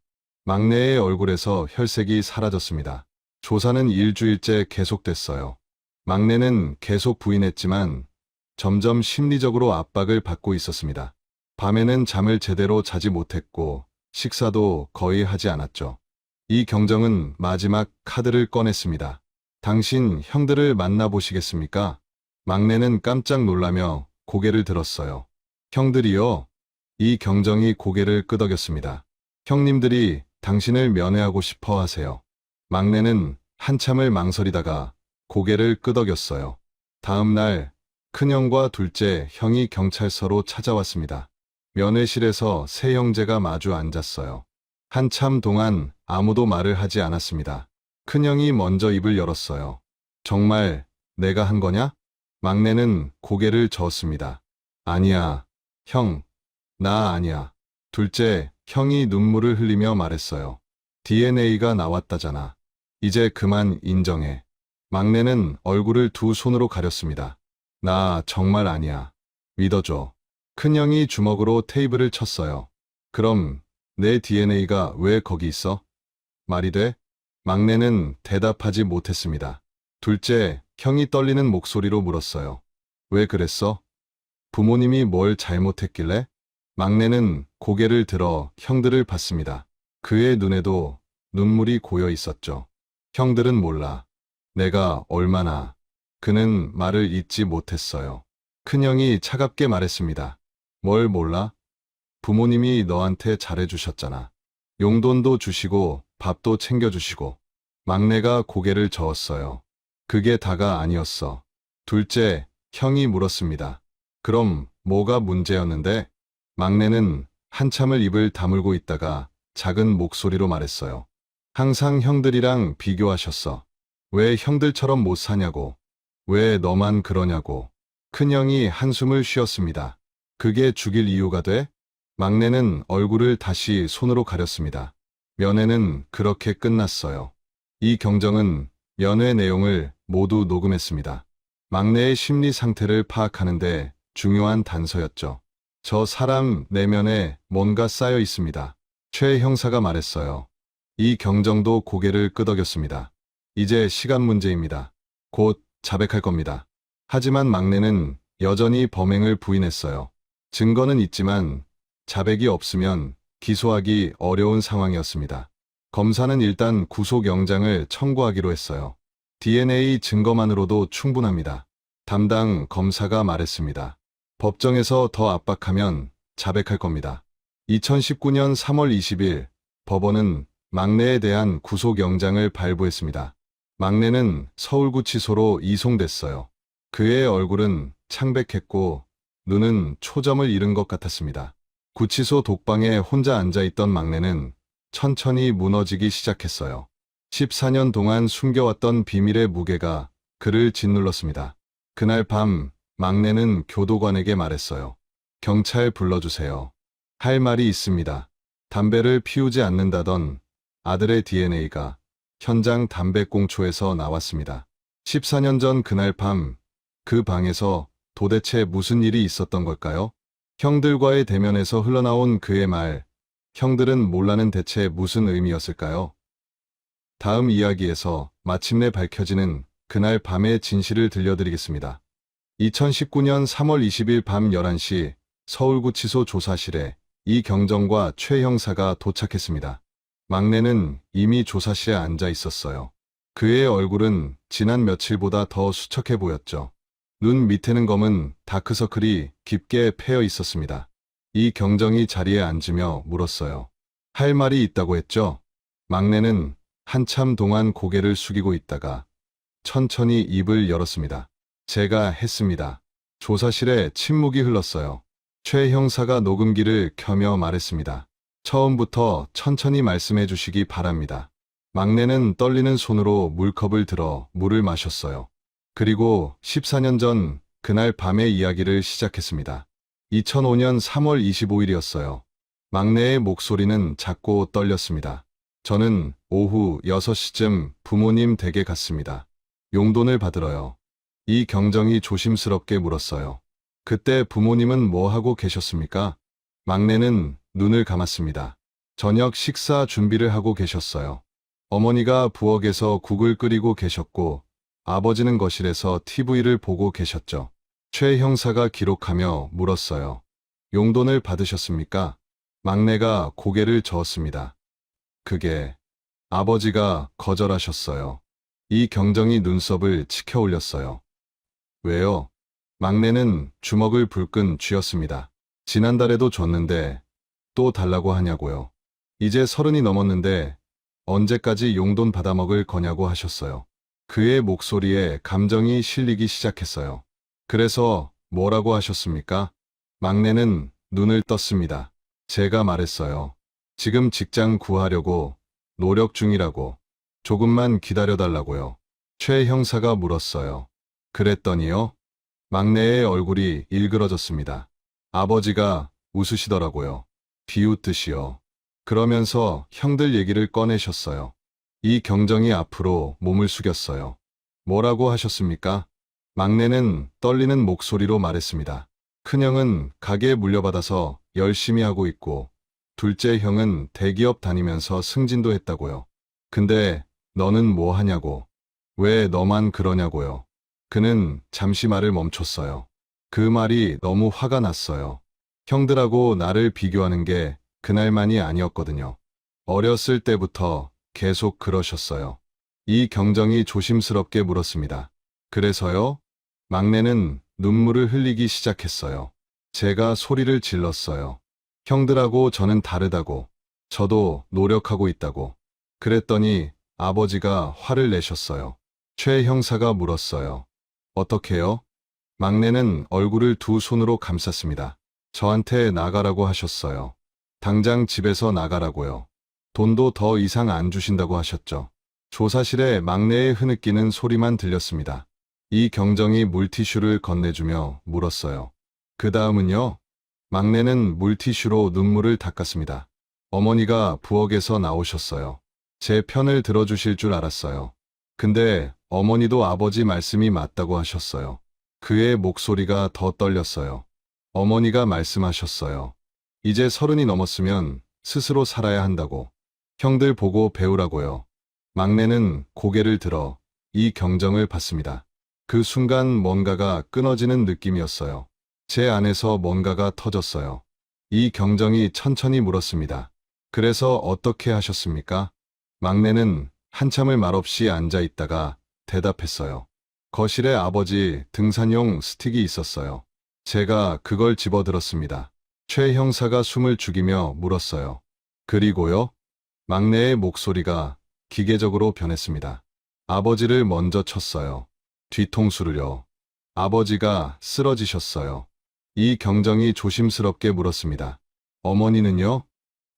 막내의 얼굴에서 혈색이 사라졌습니다. 조사는 일주일째 계속됐어요. 막내는 계속 부인했지만 점점 심리적으로 압박을 받고 있었습니다. 밤에는 잠을 제대로 자지 못했고 식사도 거의 하지 않았죠. 이 경정은 마지막 카드를 꺼냈습니다. 당신 형들을 만나보시겠습니까? 막내는 깜짝 놀라며 고개를 들었어요. 형들이요? 이 경정이 고개를 끄덕였습니다. 형님들이 당신을 면회하고 싶어 하세요. 막내는 한참을 망설이다가 고개를 끄덕였어요. 다음 날 큰형과 둘째 형이 경찰서로 찾아왔습니다. 면회실에서 세 형제가 마주 앉았어요. 한참 동안 아무도 말을 하지 않았습니다. 큰형이 먼저 입을 열었어요. 정말 내가 한 거냐? 막내는 고개를 저었습니다. 아니야, 형. 나 아니야. 둘째 형이 눈물을 흘리며 말했어요. DNA가 나왔다잖아. 이제 그만 인정해. 막내는 얼굴을 두 손으로 가렸습니다. 나 정말 아니야. 믿어줘. 큰형이 주먹으로 테이블을 쳤어요. 그럼 내 DNA가 왜 거기 있어? 말이 돼? 막내는 대답하지 못했습니다. 둘째 형이 떨리는 목소리로 물었어요. 왜 그랬어? 부모님이 뭘 잘못했길래? 막내는 고개를 들어 형들을 봤습니다. 그의 눈에도 눈물이 고여 있었죠. 형들은 몰라. 내가 얼마나. 그는 말을 잇지 못했어요. 큰형이 차갑게 말했습니다. 뭘 몰라? 부모님이 너한테 잘해주셨잖아. 용돈도 주시고 밥도 챙겨주시고. 막내가 고개를 저었어요. 그게 다가 아니었어. 둘째, 형이 물었습니다. 그럼 뭐가 문제였는데? 막내는 한참을 입을 다물고 있다가 작은 목소리로 말했어요. 항상 형들이랑 비교하셨어. 왜 형들처럼 못 사냐고. 왜 너만 그러냐고. 큰형이 한숨을 쉬었습니다. 그게 죽일 이유가 돼? 막내는 얼굴을 다시 손으로 가렸습니다. 면회는 그렇게 끝났어요. 이 경정은 면회 내용을 모두 녹음했습니다. 막내의 심리 상태를 파악하는데 중요한 단서였죠. 저 사람 내면에 뭔가 쌓여 있습니다. 최 형사가 말했어요. 이 경정도 고개를 끄덕였습니다. 이제 시간 문제입니다. 곧 자백할 겁니다. 하지만 막내는 여전히 범행을 부인했어요. 증거는 있지만 자백이 없으면 기소하기 어려운 상황이었습니다. 검사는 일단 구속영장을 청구하기로 했어요. DNA 증거만으로도 충분합니다. 담당 검사가 말했습니다. 법정에서 더 압박하면 자백할 겁니다. 2019년 3월 20일 법원은 막내에 대한 구속영장을 발부했습니다. 막내는 서울구치소로 이송됐어요. 그의 얼굴은 창백했고 눈은 초점을 잃은 것 같았습니다. 구치소 독방에 혼자 앉아있던 막내는 천천히 무너지기 시작했어요. 14년 동안 숨겨왔던 비밀의 무게가 그를 짓눌렀습니다. 그날 밤 막내는 교도관에게 말했어요. 경찰 불러주세요. 할 말이 있습니다. 담배를 피우지 않는다던 아들의 DNA가 현장 담배꽁초에서 나왔습니다. 14년 전 그날 밤 그 방에서 도대체 무슨 일이 있었던 걸까요? 형들과의 대면에서 흘러나온 그의 말, 형들은 몰라는 대체 무슨 의미였을까요? 다음 이야기에서 마침내 밝혀지는 그날 밤의 진실을 들려드리겠습니다. 2019년 3월 20일 밤 11시 서울구치소 조사실에 이경정과 최 형사가 도착했습니다. 막내는 이미 조사실에 앉아 있었어요. 그의 얼굴은 지난 며칠보다 더 수척해 보였죠. 눈 밑에는 검은 다크서클이 깊게 패여 있었습니다. 이경정이 자리에 앉으며 물었어요. 할 말이 있다고 했죠? 막내는 한참 동안 고개를 숙이고 있다가 천천히 입을 열었습니다. 제가 했습니다. 조사실에 침묵이 흘렀어요. 최 형사가 녹음기를 켜며 말했습니다. 처음부터 천천히 말씀해 주시기 바랍니다. 막내는 떨리는 손으로 물컵을 들어 물을 마셨어요. 그리고 14년 전 그날 밤의 이야기를 시작했습니다. 2005년 3월 25일이었어요. 막내의 목소리는 작고 떨렸습니다. 저는 오후 6시쯤 부모님 댁에 갔습니다. 용돈을 받으러요. 이경정이 조심스럽게 물었어요. 그때 부모님은 뭐 하고 계셨습니까? 막내는 눈을 감았습니다. 저녁 식사 준비를 하고 계셨어요. 어머니가 부엌에서 국을 끓이고 계셨고 아버지는 거실에서 TV를 보고 계셨죠. 최 형사가 기록하며 물었어요. 용돈을 받으셨습니까? 막내가 고개를 저었습니다. 그게 아버지가 거절하셨어요. 이경정이 눈썹을 치켜 올렸어요. 왜요? 막내는 주먹을 불끈 쥐었습니다. 지난달에도 줬는데 또 달라고 하냐고요. 이제 30이 넘었는데 언제까지 용돈 받아먹을 거냐고 하셨어요. 그의 목소리에 감정이 실리기 시작했어요. 그래서 뭐라고 하셨습니까? 막내는 눈을 떴습니다. 제가 말했어요. 지금 직장 구하려고 노력 중이라고. 조금만 기다려달라고요. 최 형사가 물었어요. 그랬더니요? 막내의 얼굴이 일그러졌습니다. 아버지가 웃으시더라고요. 비웃듯이요. 그러면서 형들 얘기를 꺼내셨어요. 이경정이 앞으로 몸을 숙였어요. 뭐라고 하셨습니까? 막내는 떨리는 목소리로 말했습니다. 큰형은 가게 물려받아서 열심히 하고 있고 둘째 형은 대기업 다니면서 승진도 했다고요. 근데 너는 뭐 하냐고. 왜 너만 그러냐고요. 그는 잠시 말을 멈췄어요. 그 말이 너무 화가 났어요. 형들하고 나를 비교하는 게 그날만이 아니었거든요. 어렸을 때부터 계속 그러셨어요. 이경정이 조심스럽게 물었습니다. 그래서요? 막내는 눈물을 흘리기 시작했어요. 제가 소리를 질렀어요. 형들하고 저는 다르다고. 저도 노력하고 있다고. 그랬더니 아버지가 화를 내셨어요. 최 형사가 물었어요. 어떻게요? 막내는 얼굴을 두 손으로 감쌌습니다. 저한테 나가라고 하셨어요. 당장 집에서 나가라고요. 돈도 더 이상 안 주신다고 하셨죠. 조사실에 막내의 흐느끼는 소리만 들렸습니다. 이 경정이 물티슈를 건네주며 물었어요. 그 다음은요? 막내는 물티슈로 눈물을 닦았습니다. 어머니가 부엌에서 나오셨어요. 제 편을 들어주실 줄 알았어요. 근데 어머니도 아버지 말씀이 맞다고 하셨어요. 그의 목소리가 더 떨렸어요. 어머니가 말씀하셨어요. 이제 30이 넘었으면 스스로 살아야 한다고. 형들 보고 배우라고요. 막내는 고개를 들어 이 경정을 봤습니다. 그 순간 뭔가가 끊어지는 느낌이었어요. 제 안에서 뭔가가 터졌어요. 이 경정이 천천히 물었습니다. 그래서 어떻게 하셨습니까? 막내는 한참을 말없이 앉아 있다가 대답했어요. 거실에 아버지 등산용 스틱이 있었어요. 제가 그걸 집어들었습니다. 최 형사가 숨을 죽이며 물었어요. 그리고요? 막내의 목소리가 기계적으로 변했습니다. 아버지를 먼저 쳤어요. 뒤통수를요. 아버지가 쓰러지셨어요. 이 경정이 조심스럽게 물었습니다. 어머니는요?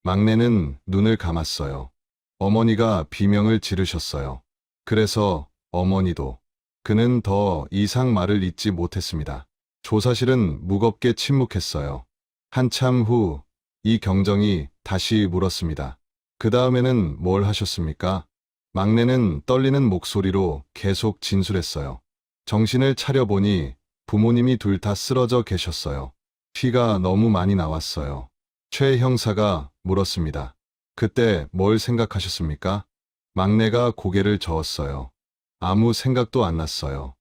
막내는 눈을 감았어요. 어머니가 비명을 지르셨어요. 그래서 어머니도. 그는 더 이상 말을 잇지 못했습니다. 조사실은 무겁게 침묵했어요. 한참 후 이 경정이 다시 물었습니다. 그 다음에는 뭘 하셨습니까? 막내는 떨리는 목소리로 계속 진술했어요. 정신을 차려보니 부모님이 둘 다 쓰러져 계셨어요. 피가 너무 많이 나왔어요. 최 형사가 물었습니다. 그때 뭘 생각하셨습니까? 막내가 고개를 저었어요. 아무 생각도 안 났어요.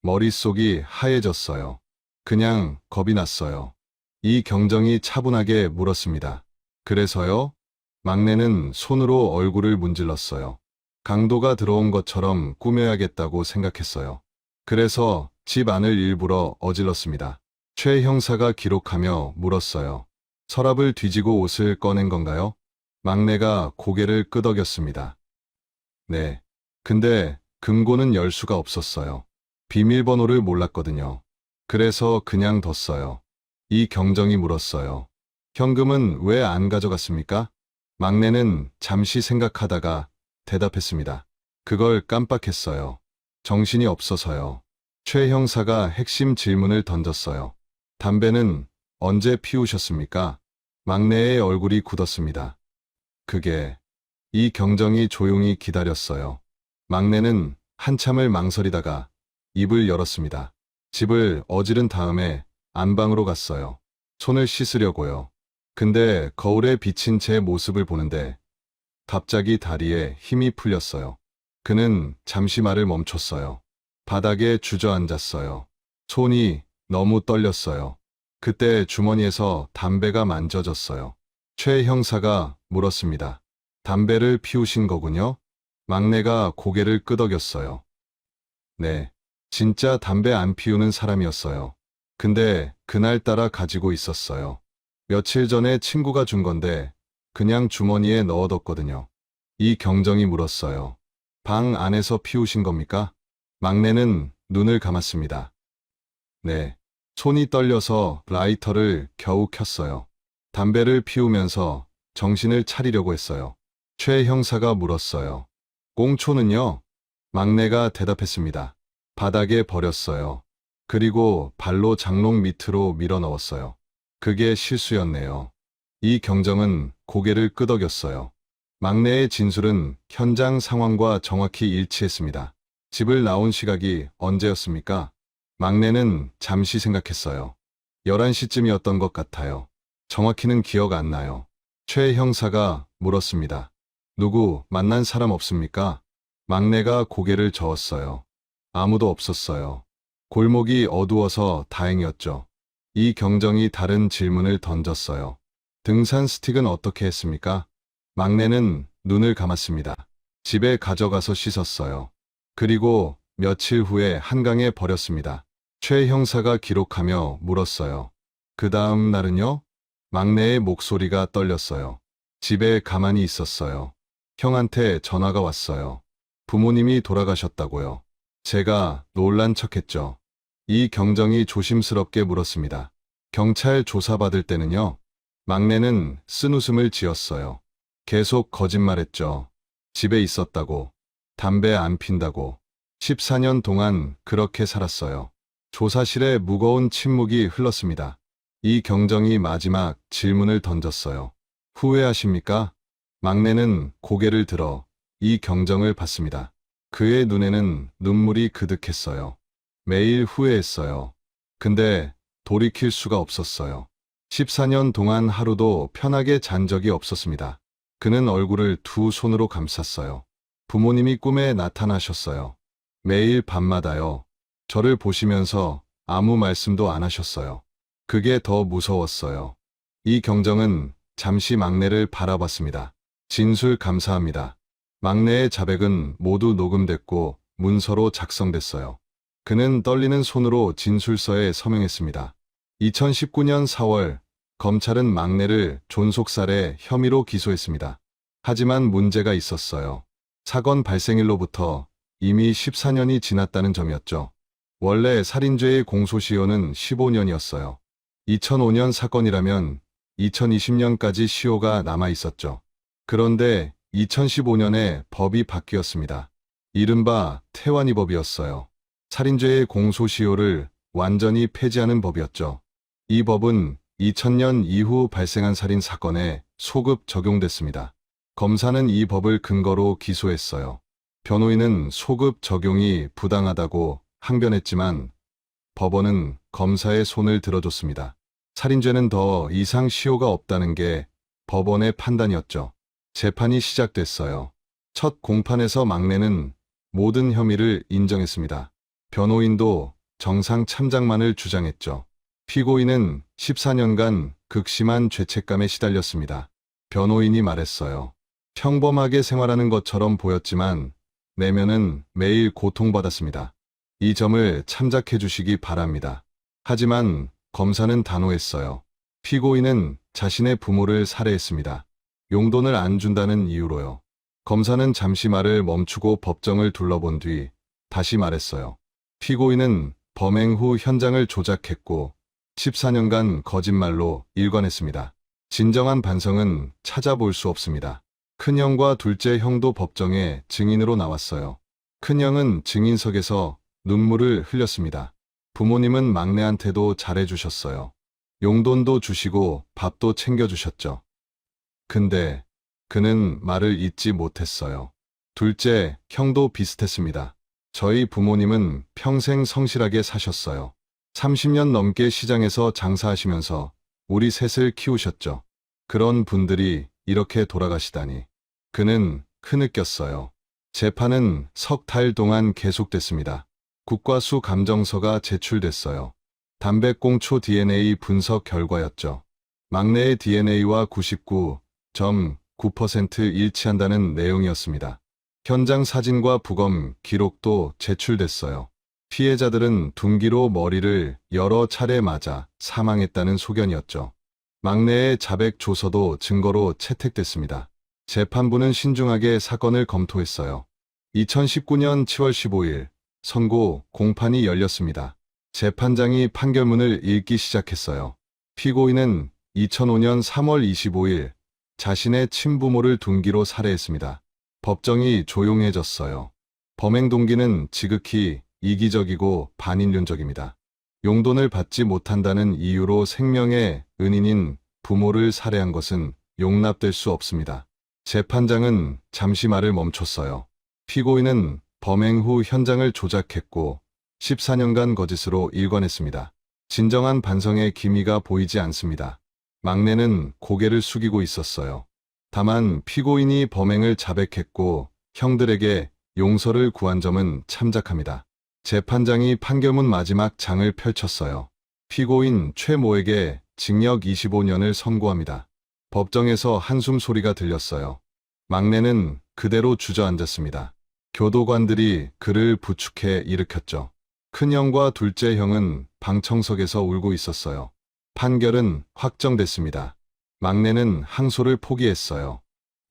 머릿속이 하얘졌어요. 그냥 겁이 났어요. 이 경정이 차분하게 물었습니다. 그래서요? 막내는 손으로 얼굴을 문질렀어요. 강도가 들어온 것처럼 꾸며야겠다고 생각했어요. 그래서 집 안을 일부러 어질렀습니다. 최 형사가 기록하며 물었어요. 서랍을 뒤지고 옷을 꺼낸 건가요? 막내가 고개를 끄덕였습니다. 네. 근데 금고는 열 수가 없었어요. 비밀번호를 몰랐거든요. 그래서 그냥 뒀어요. 이 경정이 물었어요. 현금은 왜 안 가져갔습니까? 막내는 잠시 생각하다가 대답했습니다. 그걸 깜빡했어요. 정신이 없어서요. 최 형사가 핵심 질문을 던졌어요. 담배는 언제 피우셨습니까? 막내의 얼굴이 굳었습니다. 그게. 이 경정이 조용히 기다렸어요. 막내는 한참을 망설이다가 입을 열었습니다. 집을 어지른 다음에 안방으로 갔어요. 손을 씻으려고요. 근데 거울에 비친 제 모습을 보는데 갑자기 다리에 힘이 풀렸어요. 그는 잠시 말을 멈췄어요. 바닥에 주저앉았어요. 손이 너무 떨렸어요. 그때 주머니에서 담배가 만져졌어요. 최 형사가 물었습니다. 담배를 피우신 거군요? 막내가 고개를 끄덕였어요. 네, 진짜 담배 안 피우는 사람이었어요. 근데 그날따라 가지고 있었어요. 며칠 전에 친구가 준 건데 그냥 주머니에 넣어뒀거든요. 이 경정이 물었어요. 방 안에서 피우신 겁니까? 막내는 눈을 감았습니다. 네. 손이 떨려서 라이터를 겨우 켰어요. 담배를 피우면서 정신을 차리려고 했어요. 최 형사가 물었어요. 꽁초는요? 막내가 대답했습니다. 바닥에 버렸어요. 그리고 발로 장롱 밑으로 밀어 넣었어요. 그게 실수였네요. 이 경정은 고개를 끄덕였어요. 막내의 진술은 현장 상황과 정확히 일치했습니다. 집을 나온 시각이 언제였습니까? 막내는 잠시 생각했어요. 11시쯤이었던 것 같아요. 정확히는 기억 안 나요. 최 형사가 물었습니다. 누구 만난 사람 없습니까? 막내가 고개를 저었어요. 아무도 없었어요. 골목이 어두워서 다행이었죠. 이 경정이 다른 질문을 던졌어요. 등산 스틱은 어떻게 했습니까? 막내는 눈을 감았습니다. 집에 가져가서 씻었어요. 그리고 며칠 후에 한강에 버렸습니다. 최 형사가 기록하며 물었어요. 그 다음 날은요? 막내의 목소리가 떨렸어요. 집에 가만히 있었어요. 형한테 전화가 왔어요. 부모님이 돌아가셨다고요. 제가 놀란 척했죠. 이 경정이 조심스럽게 물었습니다. 경찰 조사받을 때는요? 막내는 쓴웃음을 지었어요. 계속 거짓말했죠. 집에 있었다고, 담배 안 핀다고. 14년 동안 그렇게 살았어요. 조사실에 무거운 침묵이 흘렀습니다. 이 경정이 마지막 질문을 던졌어요. 후회하십니까? 막내는 고개를 들어 이 경정을 봤습니다. 그의 눈에는 눈물이 그득했어요. 매일 후회했어요. 근데 돌이킬 수가 없었어요. 14년 동안 하루도 편하게 잔 적이 없었습니다. 그는 얼굴을 두 손으로 감쌌어요. 부모님이 꿈에 나타나셨어요. 매일 밤마다요. 저를 보시면서 아무 말씀도 안 하셨어요. 그게 더 무서웠어요. 이 경정은 잠시 막내를 바라봤습니다. 진술 감사합니다. 막내의 자백은 모두 녹음됐고 문서로 작성됐어요. 그는 떨리는 손으로 진술서에 서명했습니다. 2019년 4월 검찰은 막내를 존속살해 혐의로 기소했습니다. 하지만 문제가 있었어요. 사건 발생일로부터 이미 14년이 지났다는 점이었죠. 원래 살인죄의 공소시효는 15년이었어요. 2005년 사건이라면 2020년까지 시효가 남아 있었죠. 그런데 2015년에 법이 바뀌었습니다. 이른바 태완이법이었어요. 살인죄의 공소시효를 완전히 폐지하는 법이었죠. 이 법은 2000년 이후 발생한 살인 사건에 소급 적용됐습니다. 검사는 이 법을 근거로 기소했어요. 변호인은 소급 적용이 부당하다고 항변했지만 법원은 검사의 손을 들어줬습니다. 살인죄는 더 이상 시효가 없다는 게 법원의 판단이었죠. 재판이 시작됐어요. 첫 공판에서 막내는 모든 혐의를 인정했습니다. 변호인도 정상 참작만을 주장했죠. 피고인은 14년간 극심한 죄책감에 시달렸습니다. 변호인이 말했어요. 평범하게 생활하는 것처럼 보였지만 내면은 매일 고통받았습니다. 이 점을 참작해 주시기 바랍니다. 하지만 검사는 단호했어요. 피고인은 자신의 부모를 살해했습니다. 용돈을 안 준다는 이유로요. 검사는 잠시 말을 멈추고 법정을 둘러본 뒤 다시 말했어요. 피고인은 범행 후 현장을 조작했고 14년간 거짓말로 일관했습니다. 진정한 반성은 찾아볼 수 없습니다. 큰형과 둘째 형도 법정에 증인으로 나왔어요. 큰형은 증인석에서 눈물을 흘렸습니다. 부모님은 막내한테도 잘해주셨어요. 용돈도 주시고 밥도 챙겨주셨죠. 근데 그는 말을 잇지 못했어요. 둘째 형도 비슷했습니다. 저희 부모님은 평생 성실하게 사셨어요. 30년 넘게 시장에서 장사하시면서 우리 셋을 키우셨죠. 그런 분들이 이렇게 돌아가시다니. 그는 흐느꼈어요. 재판은 석 달 동안 계속됐습니다. 국과수 감정서가 제출됐어요. 담배꽁초 DNA 분석 결과였죠. 막내의 DNA와 99.9% 일치한다는 내용이었습니다. 현장 사진과 부검 기록도 제출됐어요. 피해자들은 둔기로 머리를 여러 차례 맞아 사망했다는 소견이었죠. 막내의 자백 조서도 증거로 채택됐습니다. 재판부는 신중하게 사건을 검토했어요. 2019년 7월 15일 선고 공판이 열렸습니다. 재판장이 판결문을 읽기 시작했어요. 피고인은 2005년 3월 25일 자신의 친부모를 둔기로 살해했습니다. 법정이 조용해졌어요. 범행 동기는 지극히 이기적이고 반인륜적입니다. 용돈을 받지 못한다는 이유로 생명의 은인인 부모를 살해한 것은 용납될 수 없습니다. 재판장은 잠시 말을 멈췄어요. 피고인은 범행 후 현장을 조작했고 14년간 거짓으로 일관했습니다. 진정한 반성의 기미가 보이지 않습니다. 막내는 고개를 숙이고 있었어요. 다만 피고인이 범행을 자백했고 형들에게 용서를 구한 점은 참작합니다. 재판장이 판결문 마지막 장을 펼쳤어요. 피고인 최모에게 징역 25년을 선고합니다. 법정에서 한숨 소리가 들렸어요. 막내는 그대로 주저앉았습니다. 교도관들이 그를 부축해 일으켰죠. 큰형과 둘째 형은 방청석에서 울고 있었어요. 판결은 확정됐습니다. 막내는 항소를 포기했어요.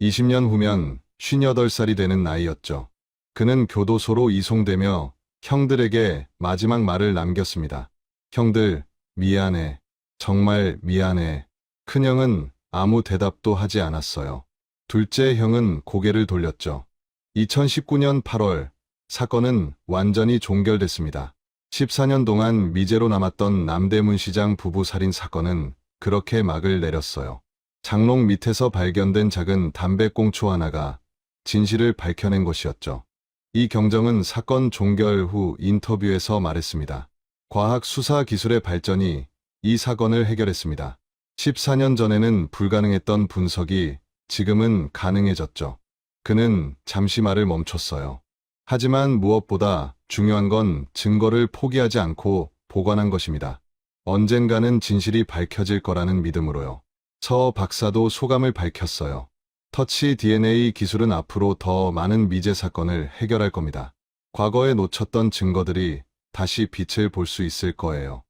20년 후면 58살이 되는 나이였죠. 그는 교도소로 이송되며 형들에게 마지막 말을 남겼습니다. 형들, 미안해. 정말 미안해. 큰형은 아무 대답도 하지 않았어요. 둘째 형은 고개를 돌렸죠. 2019년 8월, 사건은 완전히 종결됐습니다. 14년 동안 미제로 남았던 남대문 시장 부부 살인 사건은 그렇게 막을 내렸어요. 장롱 밑에서 발견된 작은 담배꽁초 하나가 진실을 밝혀낸 것이었죠. 이 경정은 사건 종결 후 인터뷰에서 말했습니다. 과학 수사 기술의 발전이 이 사건을 해결했습니다. 14년 전에는 불가능했던 분석이 지금은 가능해졌죠. 그는 잠시 말을 멈췄어요. 하지만 무엇보다 중요한 건 증거를 포기하지 않고 보관한 것입니다. 언젠가는 진실이 밝혀질 거라는 믿음으로요. 서 박사도 소감을 밝혔어요. 터치 DNA 기술은 앞으로 더 많은 미제 사건을 해결할 겁니다. 과거에 놓쳤던 증거들이 다시 빛을 볼 수 있을 거예요.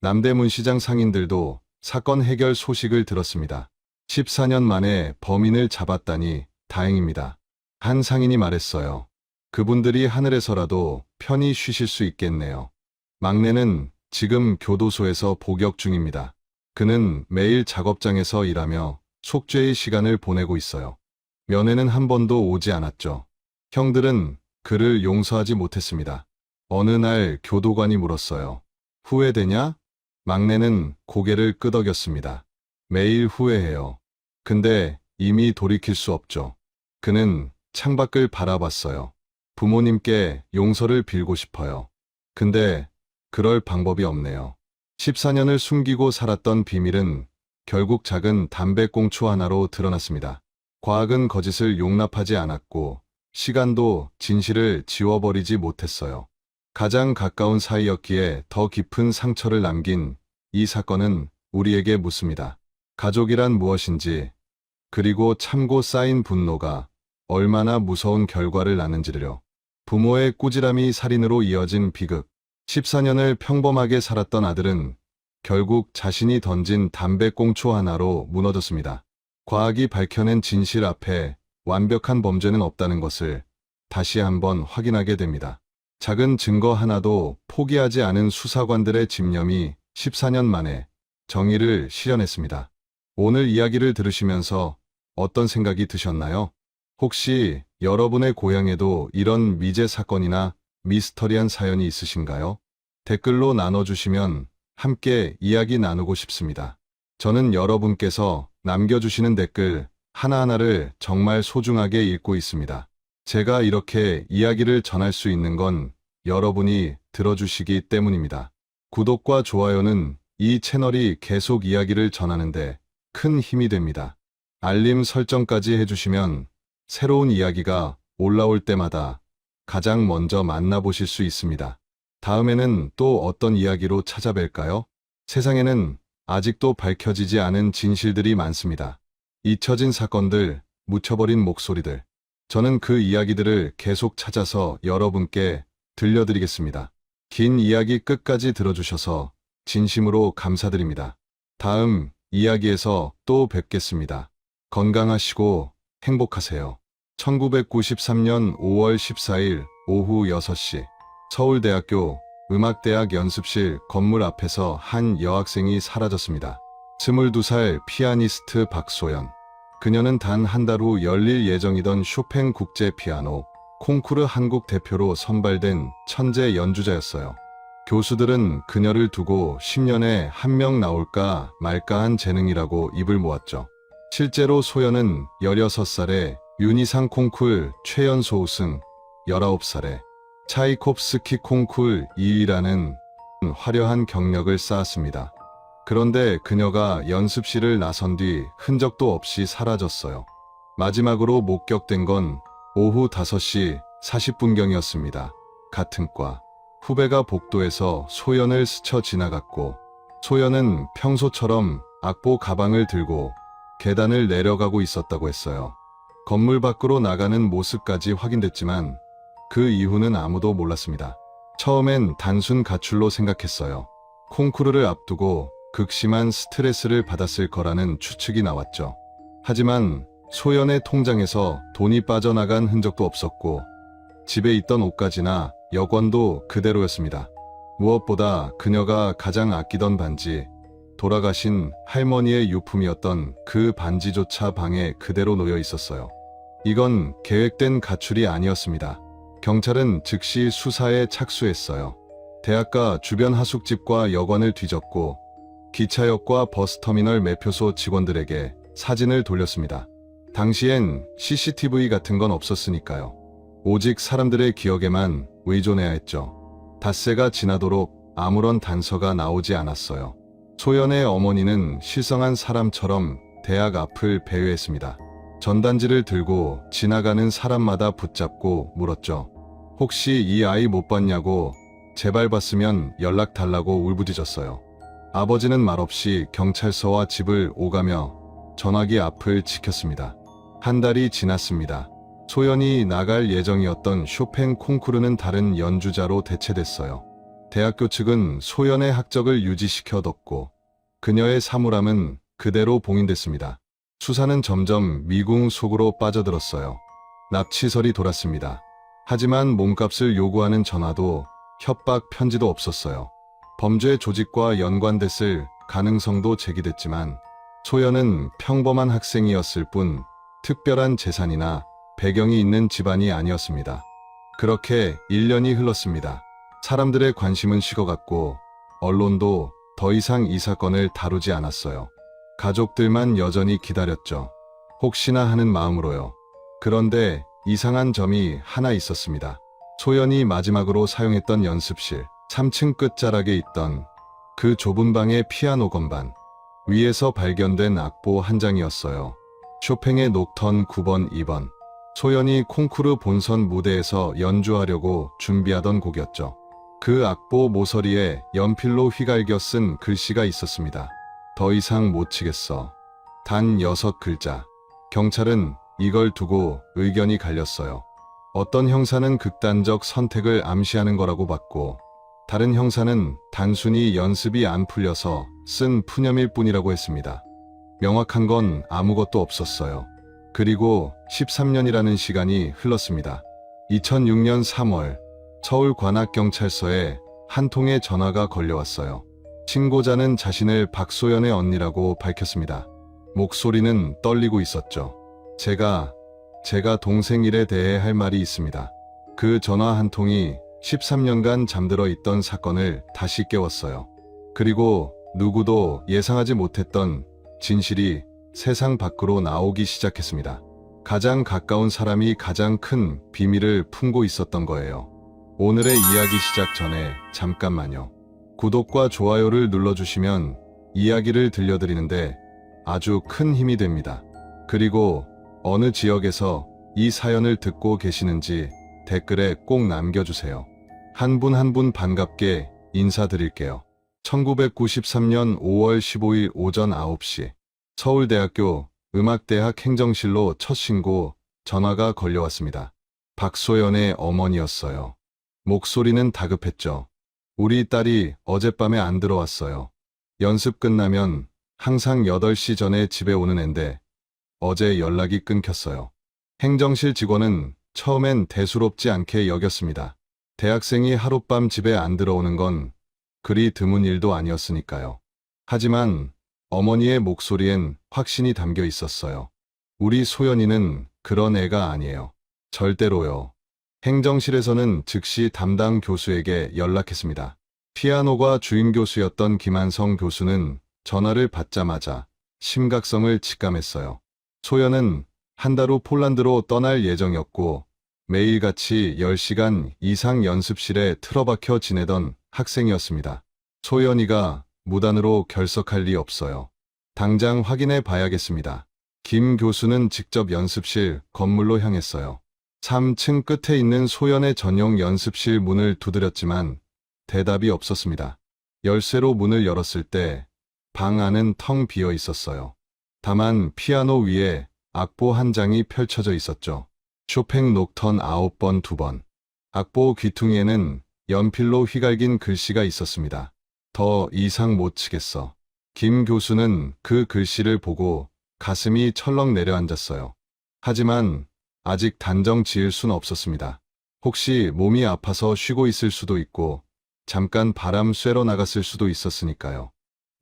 남대문 시장 상인들도 사건 해결 소식을 들었습니다. 14년 만에 범인을 잡았다니 다행입니다. 한 상인이 말했어요. 그분들이 하늘에서라도 편히 쉬실 수 있겠네요. 막내는 지금 교도소에서 복역 중입니다. 그는 매일 작업장에서 일하며 속죄의 시간을 보내고 있어요. 면회는 한 번도 오지 않았죠. 형들은 그를 용서하지 못했습니다. 어느 날 교도관이 물었어요. 후회되냐? 막내는 고개를 끄덕였습니다. 매일 후회해요. 근데 이미 돌이킬 수 없죠. 그는 창밖을 바라봤어요. 부모님께 용서를 빌고 싶어요. 근데 그럴 방법이 없네요. 14년을 숨기고 살았던 비밀은 결국 작은 담배꽁초 하나로 드러났습니다. 과학은 거짓을 용납하지 않았고 시간도 진실을 지워버리지 못했어요. 가장 가까운 사이였기에 더 깊은 상처를 남긴 이 사건은 우리에게 묻습니다. 가족이란 무엇인지, 그리고 참고 쌓인 분노가 얼마나 무서운 결과를 낳는지를요. 부모의 꾸지람이 살인으로 이어진 비극. 14년을 평범하게 살았던 아들은 결국 자신이 던진 담배꽁초 하나로 무너졌습니다. 과학이 밝혀낸 진실 앞에 완벽한 범죄는 없다는 것을 다시 한번 확인하게 됩니다. 작은 증거 하나도 포기하지 않은 수사관들의 집념이 14년 만에 정의를 실현했습니다. 오늘 이야기를 들으시면서 어떤 생각이 드셨나요? 혹시 여러분의 고향에도 이런 미제 사건이나 미스터리한 사연이 있으신가요? 댓글로 나눠주시면 함께 이야기 나누고 싶습니다. 저는 여러분께서 남겨주시는 댓글 하나하나를 정말 소중하게 읽고 있습니다. 제가 이렇게 이야기를 전할 수 있는 건 여러분이 들어주시기 때문입니다. 구독과 좋아요는 이 채널이 계속 이야기를 전하는데 큰 힘이 됩니다. 알림 설정까지 해주시면 새로운 이야기가 올라올 때마다 가장 먼저 만나보실 수 있습니다. 다음에는 또 어떤 이야기로 찾아뵐까요? 세상에는 아직도 밝혀지지 않은 진실들이 많습니다. 잊혀진 사건들, 묻혀버린 목소리들. 저는 그 이야기들을 계속 찾아서 여러분께 들려드리겠습니다. 긴 이야기 끝까지 들어주셔서 진심으로 감사드립니다. 다음 이야기에서 또 뵙겠습니다. 건강하시고 행복하세요. 1993년 5월 14일 오후 6시 서울대학교 음악대학 연습실 건물 앞에서 한 여학생이 사라졌습니다. 22살 피아니스트 박소연. 그녀는 단 한 달 후 열릴 예정이던 쇼팽 국제 피아노 콩쿠르 한국 대표로 선발된 천재 연주자였어요. 교수들은 그녀를 두고 10년에 한 명 나올까 말까 한 재능이라고 입을 모았죠. 실제로 소연은 16살에 윤희상 콩쿨 최연소 우승, 19살에 차이콥스키 콩쿨 2위라는 화려한 경력을 쌓았습니다. 그런데 그녀가 연습실을 나선 뒤 흔적도 없이 사라졌어요. 마지막으로 목격된 건 오후 5시 40분경이었습니다. 같은 과. 후배가 복도에서 소연을 스쳐 지나갔고 소연은 평소처럼 악보 가방을 들고 계단을 내려가고 있었다고 했어요. 건물 밖으로 나가는 모습까지 확인됐지만 그 이후는 아무도 몰랐습니다. 처음엔 단순 가출로 생각했어요. 콩쿠르를 앞두고 극심한 스트레스를 받았을 거라는 추측이 나왔죠. 하지만 소연의 통장에서 돈이 빠져나간 흔적도 없었고 집에 있던 옷가지나 여권도 그대로였습니다. 무엇보다 그녀가 가장 아끼던 반지, 돌아가신 할머니의 유품이었던 그 반지조차 방에 그대로 놓여 있었어요. 이건 계획된 가출이 아니었습니다. 경찰은 즉시 수사에 착수했어요. 대학가 주변 하숙집과 여관을 뒤졌고 기차역과 버스터미널 매표소 직원들에게 사진을 돌렸습니다. 당시엔 CCTV 같은 건 없었으니까요. 오직 사람들의 기억에만 의존해야 했죠. 닷새가 지나도록 아무런 단서가 나오지 않았어요. 소연의 어머니는 실성한 사람처럼 대학 앞을 배회했습니다. 전단지를 들고 지나가는 사람마다 붙잡고 물었죠. 혹시 이 아이 못 봤냐고, 제발 봤으면 연락 달라고 울부짖었어요. 아버지는 말없이 경찰서와 집을 오가며 전화기 앞을 지켰습니다. 한 달이 지났습니다. 소연이 나갈 예정이었던 쇼팽 콩쿠르는 다른 연주자로 대체됐어요. 대학교 측은 소연의 학적을 유지시켜뒀고 그녀의 사물함은 그대로 봉인됐습니다. 수사는 점점 미궁 속으로 빠져들었어요. 납치설이 돌았습니다. 하지만 몸값을 요구하는 전화도 협박 편지도 없었어요. 범죄 조직과 연관됐을 가능성도 제기됐지만 소연은 평범한 학생이었을 뿐 특별한 재산이나 배경이 있는 집안이 아니었습니다. 그렇게 1년이 흘렀습니다. 사람들의 관심은 식어갔고 언론도 더 이상 이 사건을 다루지 않았어요. 가족들만 여전히 기다렸죠. 혹시나 하는 마음으로요. 그런데 이상한 점이 하나 있었습니다. 소연이 마지막으로 사용했던 연습실, 3층 끝자락에 있던 그 좁은 방의 피아노 건반 위에서 발견된 악보 한 장이었어요. 쇼팽의 녹턴 9번, 2번. 소연이 콩쿠르 본선 무대에서 연주하려고 준비하던 곡이었죠. 그 악보 모서리에 연필로 휘갈겨 쓴 글씨가 있었습니다. 더 이상 못 치겠어. 단 6글자. 경찰은 이걸 두고 의견이 갈렸어요. 어떤 형사는 극단적 선택을 암시하는 거라고 봤고 다른 형사는 단순히 연습이 안 풀려서 쓴 푸념일 뿐이라고 했습니다. 명확한 건 아무것도 없었어요. 그리고 13년이라는 시간이 흘렀습니다. 2006년 3월 서울관악경찰서에 한 통의 전화가 걸려왔어요. 신고자는 자신을 박소연의 언니라고 밝혔습니다. 목소리는 떨리고 있었죠. 제가 동생 일에 대해 할 말이 있습니다. 그 전화 한 통이 13년간 잠들어 있던 사건을 다시 깨웠어요. 그리고 누구도 예상하지 못했던 진실이 세상 밖으로 나오기 시작했습니다. 가장 가까운 사람이 가장 큰 비밀을 품고 있었던 거예요. 오늘의 이야기 시작 전에 잠깐만요. 구독과 좋아요를 눌러주시면 이야기를 들려드리는데 아주 큰 힘이 됩니다. 그리고 어느 지역에서 이 사연을 듣고 계시는지 댓글에 꼭 남겨주세요. 한 분 한 분 반갑게 인사드릴게요. 1993년 5월 15일 오전 9시 서울대학교 음악대학 행정실로 첫 신고 전화가 걸려왔습니다. 박소연의 어머니였어요. 목소리는 다급했죠. 우리 딸이 어젯밤에 안 들어왔어요. 연습 끝나면 항상 8시 전에 집에 오는 앤데 어제 연락이 끊겼어요. 행정실 직원은 처음엔 대수롭지 않게 여겼습니다. 대학생이 하룻밤 집에 안 들어오는 건 그리 드문 일도 아니었으니까요. 하지만 어머니의 목소리엔 확신이 담겨 있었어요. 우리 소연이는 그런 애가 아니에요. 절대로요. 행정실에서는 즉시 담당 교수에게 연락했습니다. 피아노가 주임 교수였던 김한성 교수는 전화를 받자마자 심각성을 직감했어요. 소연은 한 달 후 폴란드로 떠날 예정이었고 매일같이 10시간 이상 연습실에 틀어박혀 지내던 학생이었습니다. 소연이가 무단으로 결석할 리 없어요. 당장 확인해 봐야겠습니다. 김 교수는 직접 연습실 건물로 향했어요. 3층 끝에 있는 소연의 전용 연습실 문을 두드렸지만 대답이 없었습니다. 열쇠로 문을 열었을 때 방 안은 텅 비어 있었어요. 다만 피아노 위에 악보 한 장이 펼쳐져 있었죠. 쇼팽 녹턴 9번 2번. 악보 귀퉁이에는 연필로 휘갈긴 글씨가 있었습니다. 더 이상 못 치겠어. 김 교수는 그 글씨를 보고 가슴이 철렁 내려앉았어요. 하지만 아직 단정 지을 순 없었습니다. 혹시 몸이 아파서 쉬고 있을 수도 있고 잠깐 바람 쐬러 나갔을 수도 있었으니까요.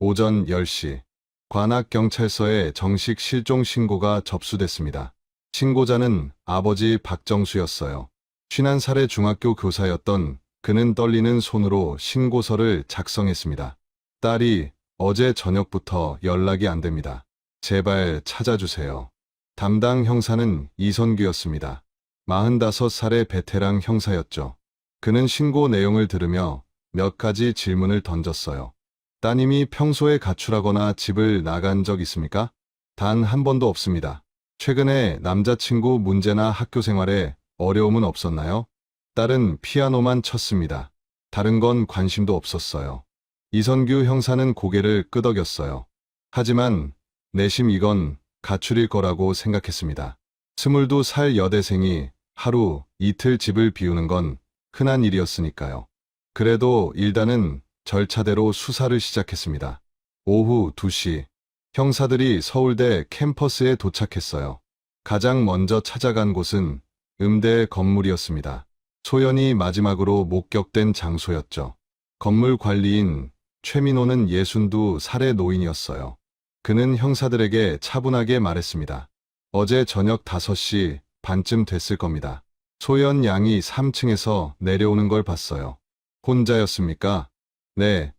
오전 10시 관악경찰서에 정식 실종 신고가 접수됐습니다. 신고자는 아버지 박정수였어요. 51살의 중학교 교사였던 그는 떨리는 손으로 신고서를 작성했습니다. 딸이 어제 저녁부터 연락이 안 됩니다. 제발 찾아주세요. 담당 형사는 이선규였습니다. 45살의 베테랑 형사였죠. 그는 신고 내용을 들으며 몇 가지 질문을 던졌어요. 따님이 평소에 가출하거나 집을 나간 적 있습니까? 단 한 번도 없습니다. 최근에 남자친구 문제나 학교 생활에 어려움은 없었나요? 딸은 피아노만 쳤습니다. 다른 건 관심도 없었어요. 이선규 형사는 고개를 끄덕였어요. 하지만 내심 이건 가출일 거라고 생각했습니다. 22살 여대생이 하루 이틀 집을 비우는 건 흔한 일이었으니까요. 그래도 일단은 절차대로 수사를 시작했습니다. 오후 2시 형사들이 서울대 캠퍼스에 도착했어요. 가장 먼저 찾아간 곳은 음대 건물이었습니다. 소연이 마지막으로 목격된 장소였죠. 건물 관리인 최민호는 62살의 노인이었어요. 그는 형사들에게 차분하게 말했습니다. 어제 저녁 5시 반쯤 됐을 겁니다. 소연 양이 3층에서 내려오는 걸 봤어요. 혼자였습니까? 네,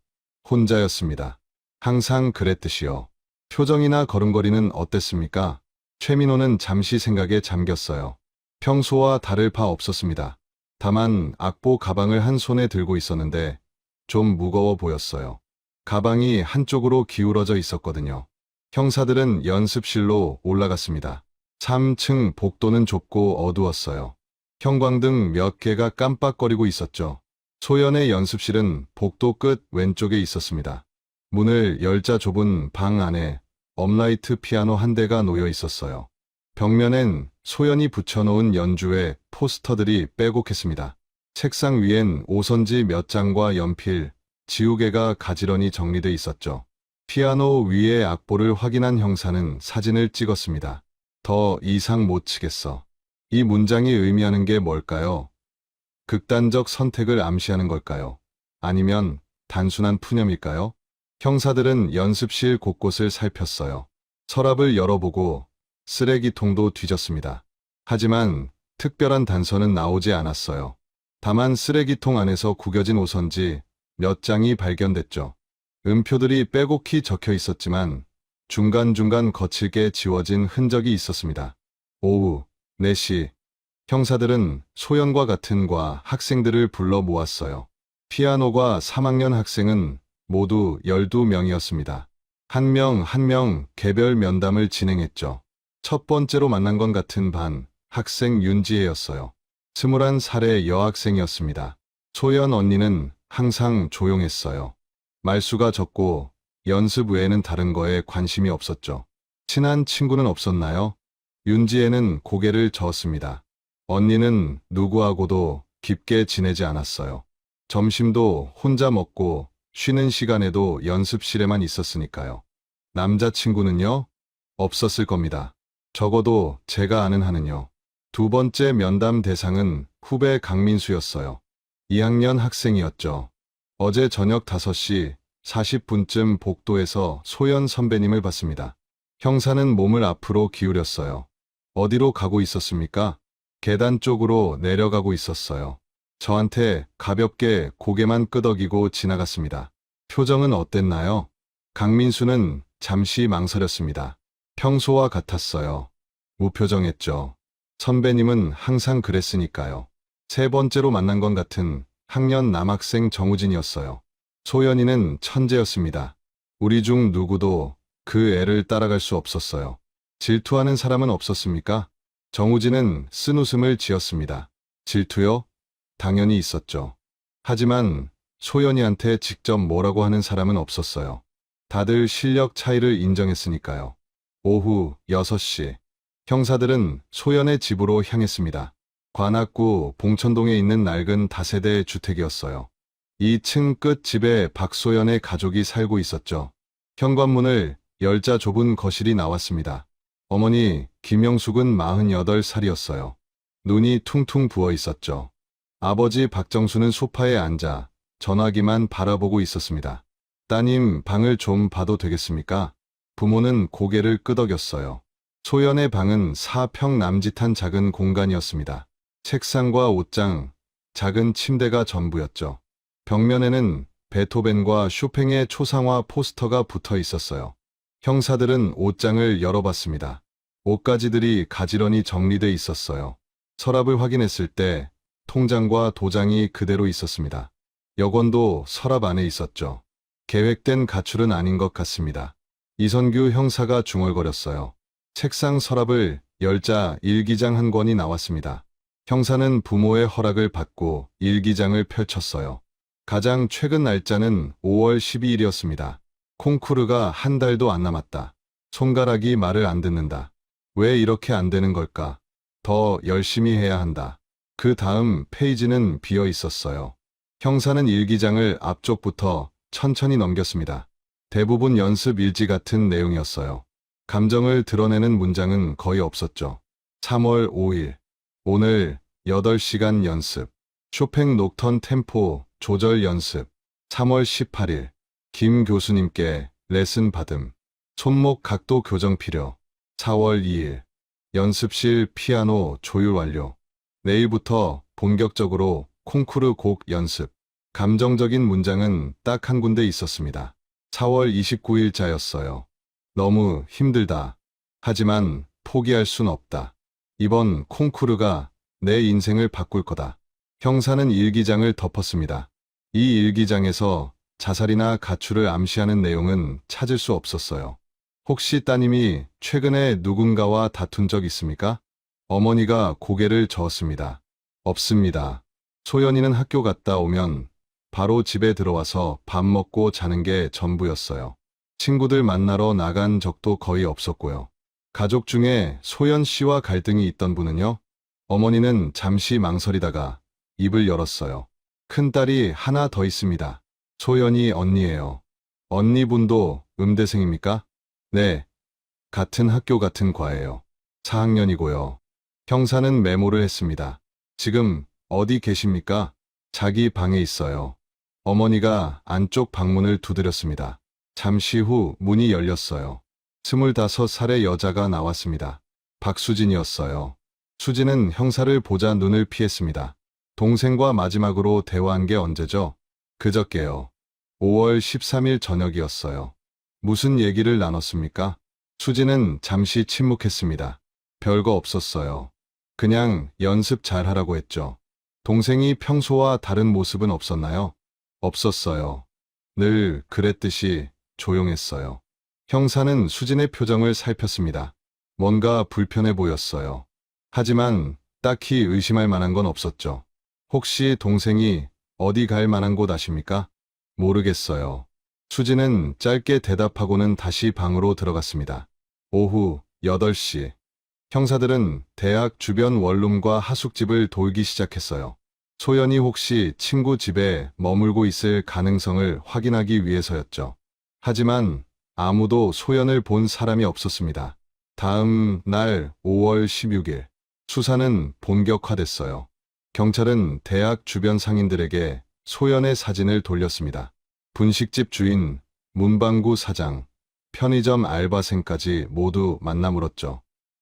혼자였습니다. 항상 그랬듯이요. 표정이나 걸음걸이는 어땠습니까? 최민호는 잠시 생각에 잠겼어요. 평소와 다를 바 없었습니다. 다만 악보 가방을 한 손에 들고 있었는데 좀 무거워 보였어요. 가방이 한쪽으로 기울어져 있었거든요. 형사들은 연습실로 올라갔습니다. 3층 복도는 좁고 어두웠어요. 형광등 몇 개가 깜빡거리고 있었죠. 소연의 연습실은 복도 끝 왼쪽에 있었습니다. 문을 열자 좁은 방 안에 업라이트 피아노 한 대가 놓여 있었어요. 벽면엔 소연이 붙여놓은 연주회 포스터들이 빼곡했습니다. 책상 위엔 오선지 몇 장과 연필, 지우개가 가지런히 정리돼 있었죠. 피아노 위의 악보를 확인한 형사는 사진을 찍었습니다. 더 이상 못 치겠어. 이 문장이 의미하는 게 뭘까요? 극단적 선택을 암시하는 걸까요? 아니면 단순한 푸념일까요? 형사들은 연습실 곳곳을 살폈어요. 서랍을 열어보고 쓰레기통도 뒤졌습니다. 하지만 특별한 단서는 나오지 않았어요. 다만 쓰레기통 안에서 구겨진 오선지 몇 장이 발견됐죠. 음표들이 빼곡히 적혀 있었지만 중간중간 거칠게 지워진 흔적이 있었습니다. 오후 4시 형사들은 소연과 같은 과 학생들을 불러 모았어요. 피아노과 3학년 학생은 모두 12명이었습니다. 한 명 한 명 개별 면담을 진행했죠. 첫 번째로 만난 건 같은 반 학생 윤지혜였어요. 21살의 여학생이었습니다. 소연 언니는 항상 조용했어요. 말수가 적고 연습 외에는 다른 거에 관심이 없었죠. 친한 친구는 없었나요? 윤지혜는 고개를 저었습니다. 언니는 누구하고도 깊게 지내지 않았어요. 점심도 혼자 먹고 쉬는 시간에도 연습실에만 있었으니까요. 남자친구는요? 없었을 겁니다. 적어도 제가 아는 한은요. 두 번째 면담 대상은 후배 강민수였어요. 2학년 학생이었죠. 어제 저녁 5시 40분쯤 복도에서 소연 선배님을 봤습니다. 형사는 몸을 앞으로 기울였어요. 어디로 가고 있었습니까? 계단 쪽으로 내려가고 있었어요. 저한테 가볍게 고개만 끄덕이고 지나갔습니다. 표정은 어땠나요? 강민수는 잠시 망설였습니다. 평소와 같았어요. 무표정했죠. 선배님은 항상 그랬으니까요. 세 번째로 만난 건 같은 학년 남학생 정우진이었어요. 소연이는 천재였습니다. 우리 중 누구도 그 애를 따라갈 수 없었어요. 질투하는 사람은 없었습니까? 정우진은 쓴웃음을 지었습니다. 질투요? 당연히 있었죠. 하지만 소연이한테 직접 뭐라고 하는 사람은 없었어요. 다들 실력 차이를 인정했으니까요. 오후 6시 형사들은 소연의 집으로 향했습니다. 관악구 봉천동에 있는 낡은 다세대 주택이었어요. 2층 끝 집에 박소연의 가족이 살고 있었죠. 현관문을 열자 좁은 거실이 나왔습니다. 어머니 김영숙은 48살이었어요. 눈이 퉁퉁 부어 있었죠. 아버지 박정수는 소파에 앉아 전화기만 바라보고 있었습니다. 따님, 방을 좀 봐도 되겠습니까? 부모는 고개를 끄덕였어요. 소연의 방은 4평 남짓한 작은 공간이었습니다. 책상과 옷장, 작은 침대가 전부였죠. 벽면에는 베토벤과 쇼팽의 초상화 포스터가 붙어 있었어요. 형사들은 옷장을 열어봤습니다. 옷가지들이 가지런히 정리돼 있었어요. 서랍을 확인했을 때 통장과 도장이 그대로 있었습니다. 여권도 서랍 안에 있었죠. 계획된 가출은 아닌 것 같습니다. 이선규 형사가 중얼거렸어요. 책상 서랍을 열자 일기장 한 권이 나왔습니다. 형사는 부모의 허락을 받고 일기장을 펼쳤어요. 가장 최근 날짜는 5월 12일이었습니다. 콩쿠르가 한 달도 안 남았다. 손가락이 말을 안 듣는다. 왜 이렇게 안 되는 걸까? 더 열심히 해야 한다. 그 다음 페이지는 비어 있었어요. 형사는 일기장을 앞쪽부터 천천히 넘겼습니다. 대부분 연습 일지 같은 내용이었어요. 감정을 드러내는 문장은 거의 없었죠. 3월 5일. 오늘 8시간 연습. 쇼팽 녹턴 템포 조절 연습. 3월 18일. 김 교수님께 레슨 받음. 손목 각도 교정 필요. 4월 2일. 연습실 피아노 조율 완료. 내일부터 본격적으로 콩쿠르 곡 연습. 감정적인 문장은 딱 한 군데 있었습니다. 4월 29일자였어요. 너무 힘들다. 하지만 포기할 순 없다. 이번 콩쿠르가 내 인생을 바꿀 거다. 형사는 일기장을 덮었습니다. 이 일기장에서 자살이나 가출을 암시하는 내용은 찾을 수 없었어요. 혹시 따님이 최근에 누군가와 다툰 적 있습니까? 어머니가 고개를 저었습니다. 없습니다. 소연이는 학교 갔다 오면 바로 집에 들어와서 밥 먹고 자는 게 전부였어요. 친구들 만나러 나간 적도 거의 없었고요. 가족 중에 소연 씨와 갈등이 있던 분은요? 어머니는 잠시 망설이다가 입을 열었어요. 큰딸이 하나 더 있습니다. 소연이 언니예요. 언니분도 음대생입니까? 네. 같은 학교 같은 과예요. 4학년이고요. 형사는 메모를 했습니다. 지금 어디 계십니까? 자기 방에 있어요. 어머니가 안쪽 방문을 두드렸습니다. 잠시 후 문이 열렸어요. 25살의 여자가 나왔습니다. 박수진이었어요. 수진은 형사를 보자 눈을 피했습니다. 동생과 마지막으로 대화한 게 언제죠? 그저께요. 5월 13일 저녁이었어요. 무슨 얘기를 나눴습니까? 수진은 잠시 침묵했습니다. 별거 없었어요. 그냥 연습 잘하라고 했죠. 동생이 평소와 다른 모습은 없었나요? 없었어요. 늘 그랬듯이 조용했어요. 형사는 수진의 표정을 살폈습니다. 뭔가 불편해 보였어요. 하지만 딱히 의심할 만한 건 없었죠. 혹시 동생이 어디 갈 만한 곳 아십니까? 모르겠어요. 수진은 짧게 대답하고는 다시 방으로 들어갔습니다. 오후 8시. 형사들은 대학 주변 원룸과 하숙집을 돌기 시작했어요. 소연이 혹시 친구 집에 머물고 있을 가능성을 확인하기 위해서였죠. 하지만 아무도 소연을 본 사람이 없었습니다. 다음 날 5월 16일. 수사는 본격화됐어요. 경찰은 대학 주변 상인들에게 소연의 사진을 돌렸습니다. 분식집 주인, 문방구 사장, 편의점 알바생까지 모두 만나 물었죠.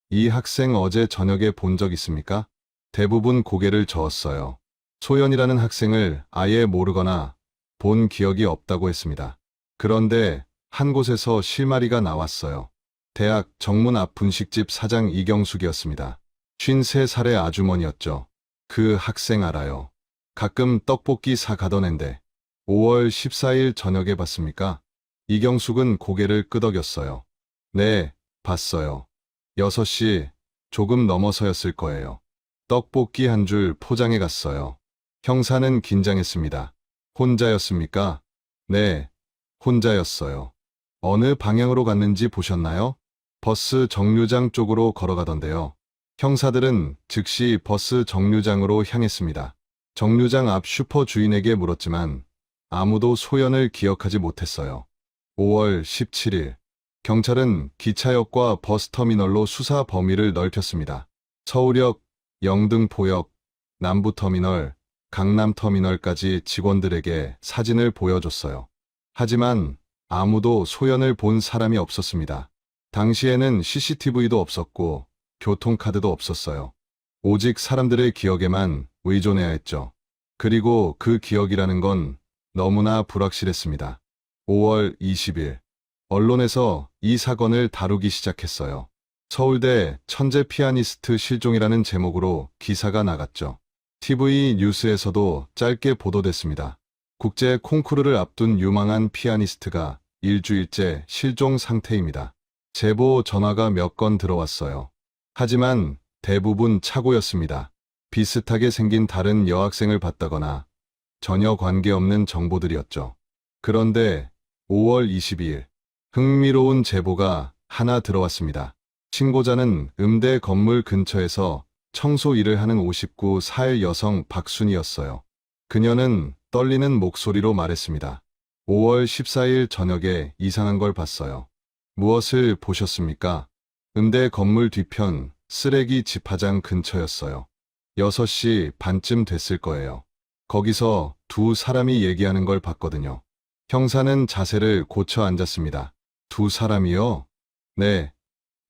이 학생 어제 저녁에 본 적 있습니까? 대부분 고개를 저었어요. 소연이라는 학생을 아예 모르거나 본 기억이 없다고 했습니다. 그런데 한 곳에서 실마리가 나왔어요. 대학 정문 앞 분식집 사장 이경숙이었습니다. 53살의 아주머니였죠. 그 학생 알아요. 가끔 떡볶이 사 가던 앤데 5월 14일 저녁에 봤습니까? 이경숙은 고개를 끄덕였어요. 네, 봤어요. 6시 조금 넘어서였을 거예요. 떡볶이 한 줄 포장해 갔어요. 형사는 긴장했습니다. 혼자였습니까? 네, 혼자였어요. 어느 방향으로 갔는지 보셨나요? 버스 정류장 쪽으로 걸어가던데요. 형사들은 즉시 버스 정류장으로 향했습니다. 정류장 앞 슈퍼 주인에게 물었지만 아무도 소연을 기억하지 못했어요. 5월 17일. 경찰은 기차역과 버스터미널로 수사 범위를 넓혔습니다. 서울역, 영등포역, 남부터미널, 강남터미널까지 직원들에게 사진을 보여줬어요. 하지만 아무도 소연을 본 사람이 없었습니다. 당시에는 CCTV도 없었고 교통카드도 없었어요. 오직 사람들의 기억에만 의존해야 했죠. 그리고 그 기억이라는 건 너무나 불확실했습니다. 5월 20일, 언론에서 이 사건을 다루기 시작했어요. 서울대 천재 피아니스트 실종이라는 제목으로 기사가 나갔죠. TV 뉴스에서도 짧게 보도됐습니다. 국제 콩쿠르를 앞둔 유망한 피아니스트가 일주일째 실종 상태입니다. 제보 전화가 몇 건 들어왔어요. 하지만 대부분 착오였습니다. 비슷하게 생긴 다른 여학생을 봤다거나 전혀 관계없는 정보들이었죠. 그런데 5월 22일, 흥미로운 제보가 하나 들어왔습니다. 신고자는 음대 건물 근처에서 청소 일을 하는 59살 여성 박순이었어요. 그녀는 떨리는 목소리로 말했습니다. 5월 14일 저녁에 이상한 걸 봤어요. 무엇을 보셨습니까? 음대 건물 뒤편 쓰레기 집화장 근처였어요. 6시 반쯤 됐을 거예요. 거기서 두 사람이 얘기하는 걸 봤거든요. 형사는 자세를 고쳐 앉았습니다. 두 사람이요? 네,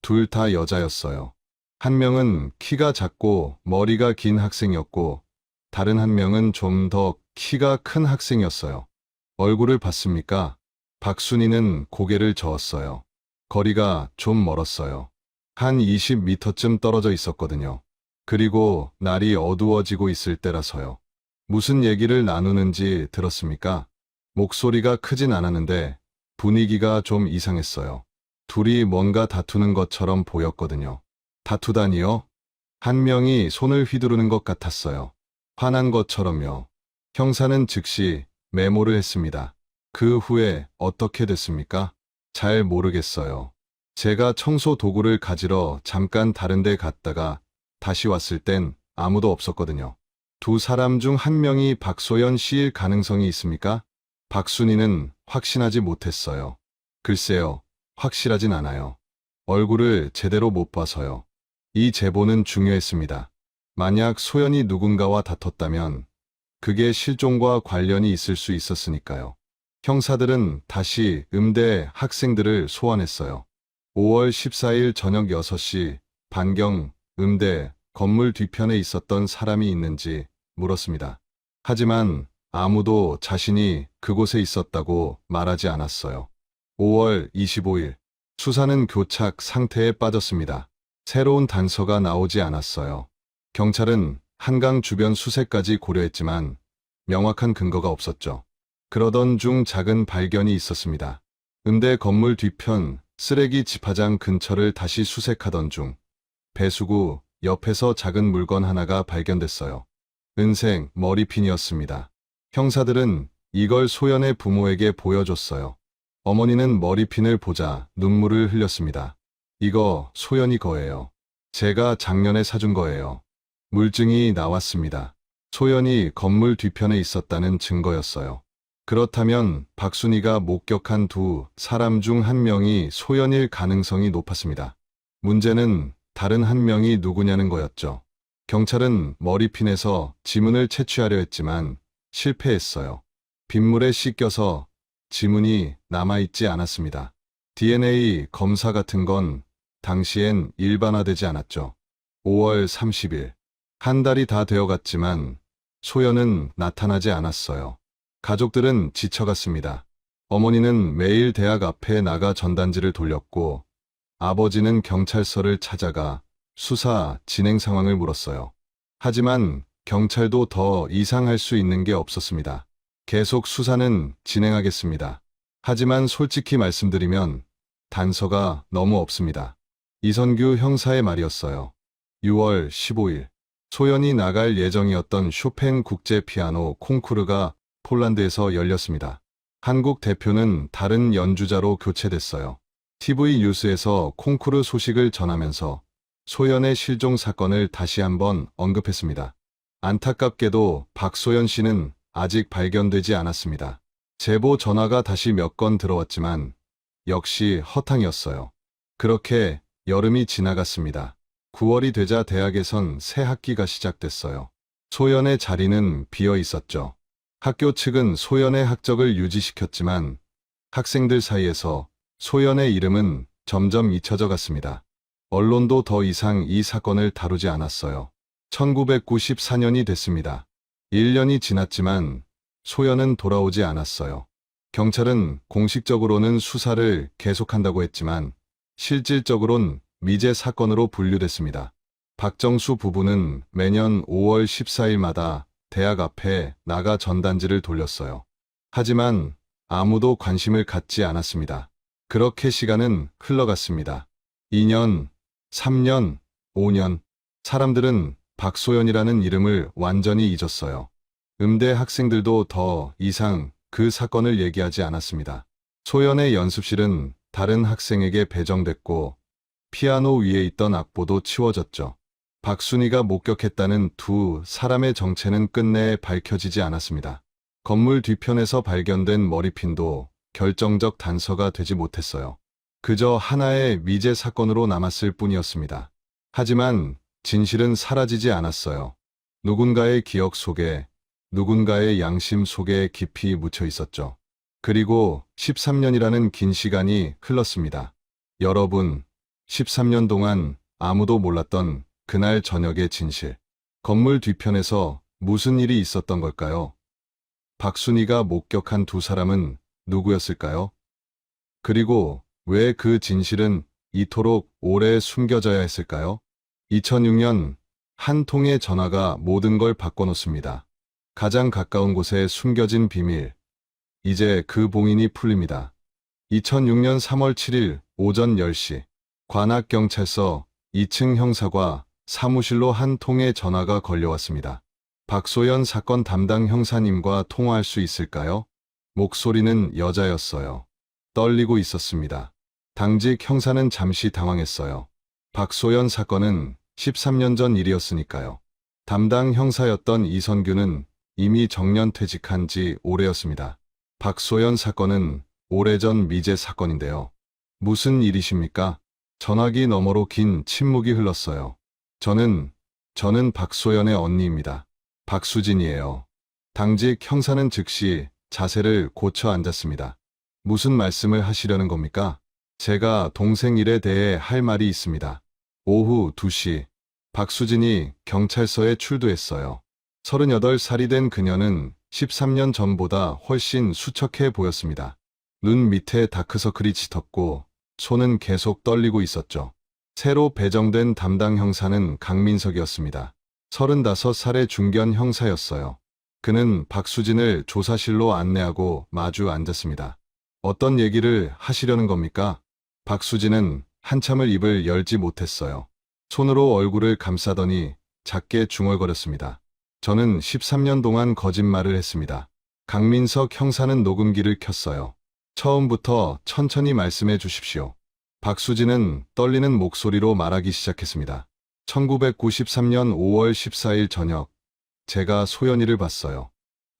둘 다 여자였어요. 한 명은 키가 작고 머리가 긴 학생이었고 다른 한 명은 좀 더 키가 큰 학생이었어요. 얼굴을 봤습니까? 박순이는 고개를 저었어요. 거리가 좀 멀었어요. 한 20m쯤 떨어져 있었거든요. 그리고 날이 어두워지고 있을 때라서요. 무슨 얘기를 나누는지 들었습니까? 목소리가 크진 않았는데 분위기가 좀 이상했어요. 둘이 뭔가 다투는 것처럼 보였거든요. 다투다니요? 한 명이 손을 휘두르는 것 같았어요. 화난 것처럼요. 형사는 즉시 메모를 했습니다. 그 후에 어떻게 됐습니까? 잘 모르겠어요. 제가 청소 도구를 가지러 잠깐 다른 데 갔다가 다시 왔을 땐 아무도 없었거든요. 두 사람 중 한 명이 박소연 씨일 가능성이 있습니까? 박순이는 확신하지 못했어요. 글쎄요, 확실하진 않아요. 얼굴을 제대로 못 봐서요. 이 제보는 중요했습니다. 만약 소연이 누군가와 다퉜다면 그게 실종과 관련이 있을 수 있었으니까요. 형사들은 다시 음대 학생들을 소환했어요. 5월 14일 저녁 6시 반경 음대 건물 뒤편에 있었던 사람이 있는지 물었습니다. 하지만 아무도 자신이 그곳에 있었다고 말하지 않았어요. 5월 25일, 수사는 교착 상태에 빠졌습니다. 새로운 단서가 나오지 않았어요. 경찰은 한강 주변 수색까지 고려했지만 명확한 근거가 없었죠. 그러던 중 작은 발견이 있었습니다. 음대 건물 뒤편 쓰레기 집화장 근처를 다시 수색하던 중 배수구 옆에서 작은 물건 하나가 발견됐어요. 은색 머리핀이었습니다. 형사들은 이걸 소연의 부모에게 보여줬어요. 어머니는 머리핀을 보자 눈물을 흘렸습니다. 이거 소연이 거예요. 제가 작년에 사준 거예요. 물증이 나왔습니다. 소연이 건물 뒤편에 있었다는 증거였어요. 그렇다면 박순이가 목격한 두 사람 중 한 명이 소연일 가능성이 높았습니다. 문제는 다른 한 명이 누구냐는 거였죠. 경찰은 머리핀에서 지문을 채취하려 했지만 실패했어요. 빗물에 씻겨서 지문이 남아있지 않았습니다. DNA 검사 같은 건 당시엔 일반화되지 않았죠. 5월 30일, 한 달이 다 되어갔지만 소연은 나타나지 않았어요. 가족들은 지쳐갔습니다. 어머니는 매일 대학 앞에 나가 전단지를 돌렸고 아버지는 경찰서를 찾아가 수사 진행 상황을 물었어요. 하지만 경찰도 더 이상할 수 있는 게 없었습니다. 계속 수사는 진행하겠습니다. 하지만 솔직히 말씀드리면 단서가 너무 없습니다. 이선규 형사의 말이었어요. 6월 15일, 소연이 나갈 예정이었던 쇼팽 국제 피아노 콩쿠르가 폴란드에서 열렸습니다. 한국 대표는 다른 연주자로 교체됐어요. TV 뉴스에서 콩쿠르 소식을 전하면서 소연의 실종 사건을 다시 한번 언급했습니다. 안타깝게도 박소연 씨는 아직 발견되지 않았습니다. 제보 전화가 다시 몇 건 들어왔지만 역시 허탕이었어요. 그렇게 여름이 지나갔습니다. 9월이 되자 대학에선 새 학기가 시작됐어요. 소연의 자리는 비어 있었죠. 학교 측은 소연의 학적을 유지시켰지만 학생들 사이에서 소연의 이름은 점점 잊혀져 갔습니다. 언론도 더 이상 이 사건을 다루지 않았어요. 1994년이 됐습니다. 1년이 지났지만 소연은 돌아오지 않았어요. 경찰은 공식적으로는 수사를 계속한다고 했지만 실질적으론 미제 사건으로 분류됐습니다. 박정수 부부는 매년 5월 14일마다 대학 앞에 나가 전단지를 돌렸어요. 하지만 아무도 관심을 갖지 않았습니다. 그렇게 시간은 흘러갔습니다. 2년, 3년, 5년. 사람들은 박소연이라는 이름을 완전히 잊었어요. 음대 학생들도 더 이상 그 사건을 얘기하지 않았습니다. 소연의 연습실은 다른 학생에게 배정됐고 피아노 위에 있던 악보도 치워졌죠. 박순희가 목격했다는 두 사람의 정체는 끝내 밝혀지지 않았습니다. 건물 뒤편에서 발견된 머리핀도 결정적 단서가 되지 못했어요. 그저 하나의 미제 사건으로 남았을 뿐이었습니다. 하지만 진실은 사라지지 않았어요. 누군가의 기억 속에, 누군가의 양심 속에 깊이 묻혀 있었죠. 그리고 13년이라는 긴 시간이 흘렀습니다. 여러분, 13년 동안 아무도 몰랐던 그날 저녁의 진실. 건물 뒤편에서 무슨 일이 있었던 걸까요? 박순희가 목격한 두 사람은 누구였을까요? 그리고 왜 그 진실은 이토록 오래 숨겨져야 했을까요? 2006년 한 통의 전화가 모든 걸 바꿔놓습니다. 가장 가까운 곳에 숨겨진 비밀. 이제 그 봉인이 풀립니다. 2006년 3월 7일 오전 10시 관악경찰서 2층 형사과 사무실로 한 통의 전화가 걸려왔습니다. 박소연 사건 담당 형사님과 통화할 수 있을까요? 목소리는 여자였어요. 떨리고 있었습니다. 당직 형사는 잠시 당황했어요. 박소연 사건은 13년 전 일이었으니까요. 담당 형사였던 이선규는 이미 정년퇴직한 지 오래였습니다. 박소연 사건은 오래전 미제 사건인데요. 무슨 일이십니까? 전화기 너머로 긴 침묵이 흘렀어요. 저는 박소연의 언니입니다. 박수진이에요. 당직 형사는 즉시 자세를 고쳐 앉았습니다. 무슨 말씀을 하시려는 겁니까? 제가 동생 일에 대해 할 말이 있습니다. 오후 2시 박수진이 경찰서에 출두했어요. 38살이 된 그녀는 13년 전보다 훨씬 수척해 보였습니다. 눈 밑에 다크서클이 짙었고 손은 계속 떨리고 있었죠. 새로 배정된 담당 형사는 강민석이었습니다. 35살의 중견 형사였어요. 그는 박수진을 조사실로 안내하고 마주 앉았습니다. 어떤 얘기를 하시려는 겁니까? 박수진은 한참을 입을 열지 못했어요. 손으로 얼굴을 감싸더니 작게 중얼거렸습니다. 저는 13년 동안 거짓말을 했습니다. 강민석 형사는 녹음기를 켰어요. 처음부터 천천히 말씀해 주십시오. 박수진은 떨리는 목소리로 말하기 시작했습니다. 1993년 5월 14일 저녁, 제가 소연이를 봤어요.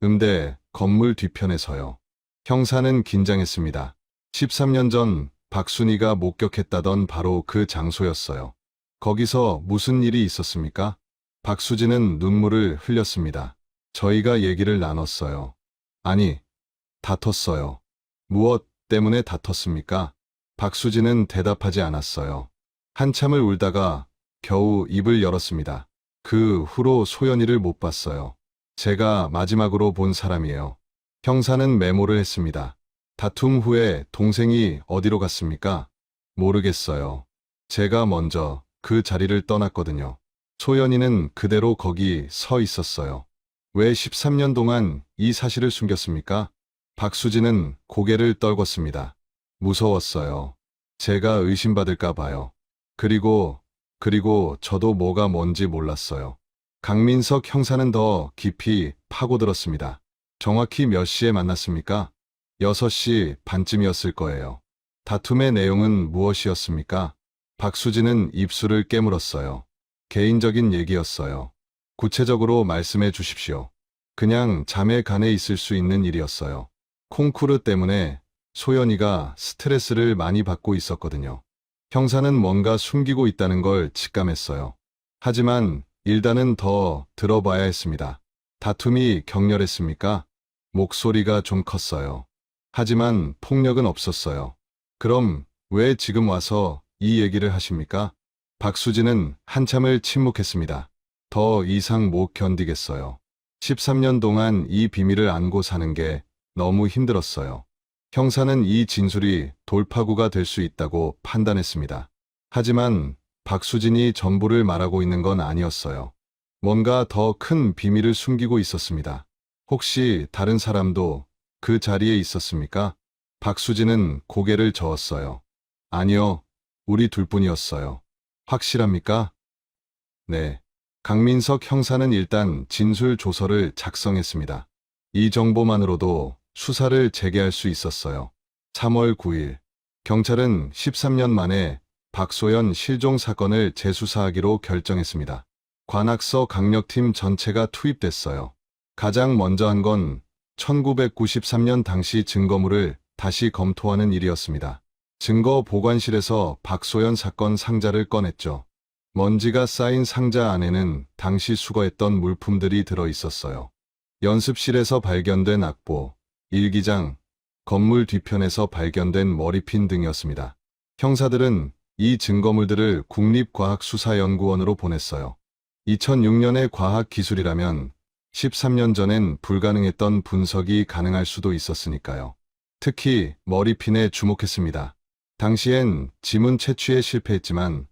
음대 건물 뒤편에서요. 형사는 긴장했습니다. 13년 전 박순희가 목격했다던 바로 그 장소였어요. 거기서 무슨 일이 있었습니까? 박수진은 눈물을 흘렸습니다. 저희가 얘기를 나눴어요. 아니, 다퉜어요. 무엇 때문에 다퉜습니까? 박수진은 대답하지 않았어요. 한참을 울다가 겨우 입을 열었습니다. 그 후로 소연이를 못 봤어요. 제가 마지막으로 본 사람이에요. 형사는 메모를 했습니다. 다툼 후에 동생이 어디로 갔습니까? 모르겠어요. 제가 먼저 그 자리를 떠났거든요. 소연이는 그대로 거기 서 있었어요. 왜 13년 동안 이 사실을 숨겼습니까? 박수진은 고개를 떨궜습니다. 무서웠어요. 제가 의심받을까 봐요. 그리고 저도 뭐가 뭔지 몰랐어요. 강민석 형사는 더 깊이 파고들었습니다. 정확히 몇 시에 만났습니까? 6시 반쯤이었을 거예요. 다툼의 내용은 무엇이었습니까? 박수진은 입술을 깨물었어요. 개인적인 얘기였어요. 구체적으로 말씀해 주십시오. 그냥 자매 간에 있을 수 있는 일이었어요. 콩쿠르 때문에 소연이가 스트레스를 많이 받고 있었거든요. 형사는 뭔가 숨기고 있다는 걸 직감했어요. 하지만 일단은 더 들어봐야 했습니다. 다툼이 격렬했습니까? 목소리가 좀 컸어요. 하지만 폭력은 없었어요. 그럼 왜 지금 와서 이 얘기를 하십니까? 박수진은 한참을 침묵했습니다. 더 이상 못 견디겠어요. 13년 동안 이 비밀을 안고 사는 게 너무 힘들었어요. 형사는 이 진술이 돌파구가 될 수 있다고 판단했습니다. 하지만 박수진이 전부를 말하고 있는 건 아니었어요. 뭔가 더 큰 비밀을 숨기고 있었습니다. 혹시 다른 사람도 그 자리에 있었습니까? 박수진은 고개를 저었어요. 아니요, 우리 둘뿐이었어요. 확실합니까? 네. 강민석 형사는 일단 진술 조서를 작성했습니다. 이 정보만으로도 수사를 재개할 수 있었어요. 3월 9일, 경찰은 13년 만에 박소연 실종 사건을 재수사하기로 결정했습니다. 관악서 강력팀 전체가 투입됐어요. 가장 먼저 한 건 1993년 당시 증거물을 다시 검토하는 일이었습니다. 증거 보관실에서 박소연 사건 상자를 꺼냈죠. 먼지가 쌓인 상자 안에는 당시 수거했던 물품들이 들어 있었어요. 연습실에서 발견된 악보, 일기장, 건물 뒤편에서 발견된 머리핀 등이었습니다. 형사들은 이 증거물들을 국립과학수사연구원으로 보냈어요. 2006년의 과학기술이라면 13년 전엔 불가능했던 분석이 가능할 수도 있었으니까요. 특히 머리핀에 주목했습니다. 당시엔 지문 채취에 실패했지만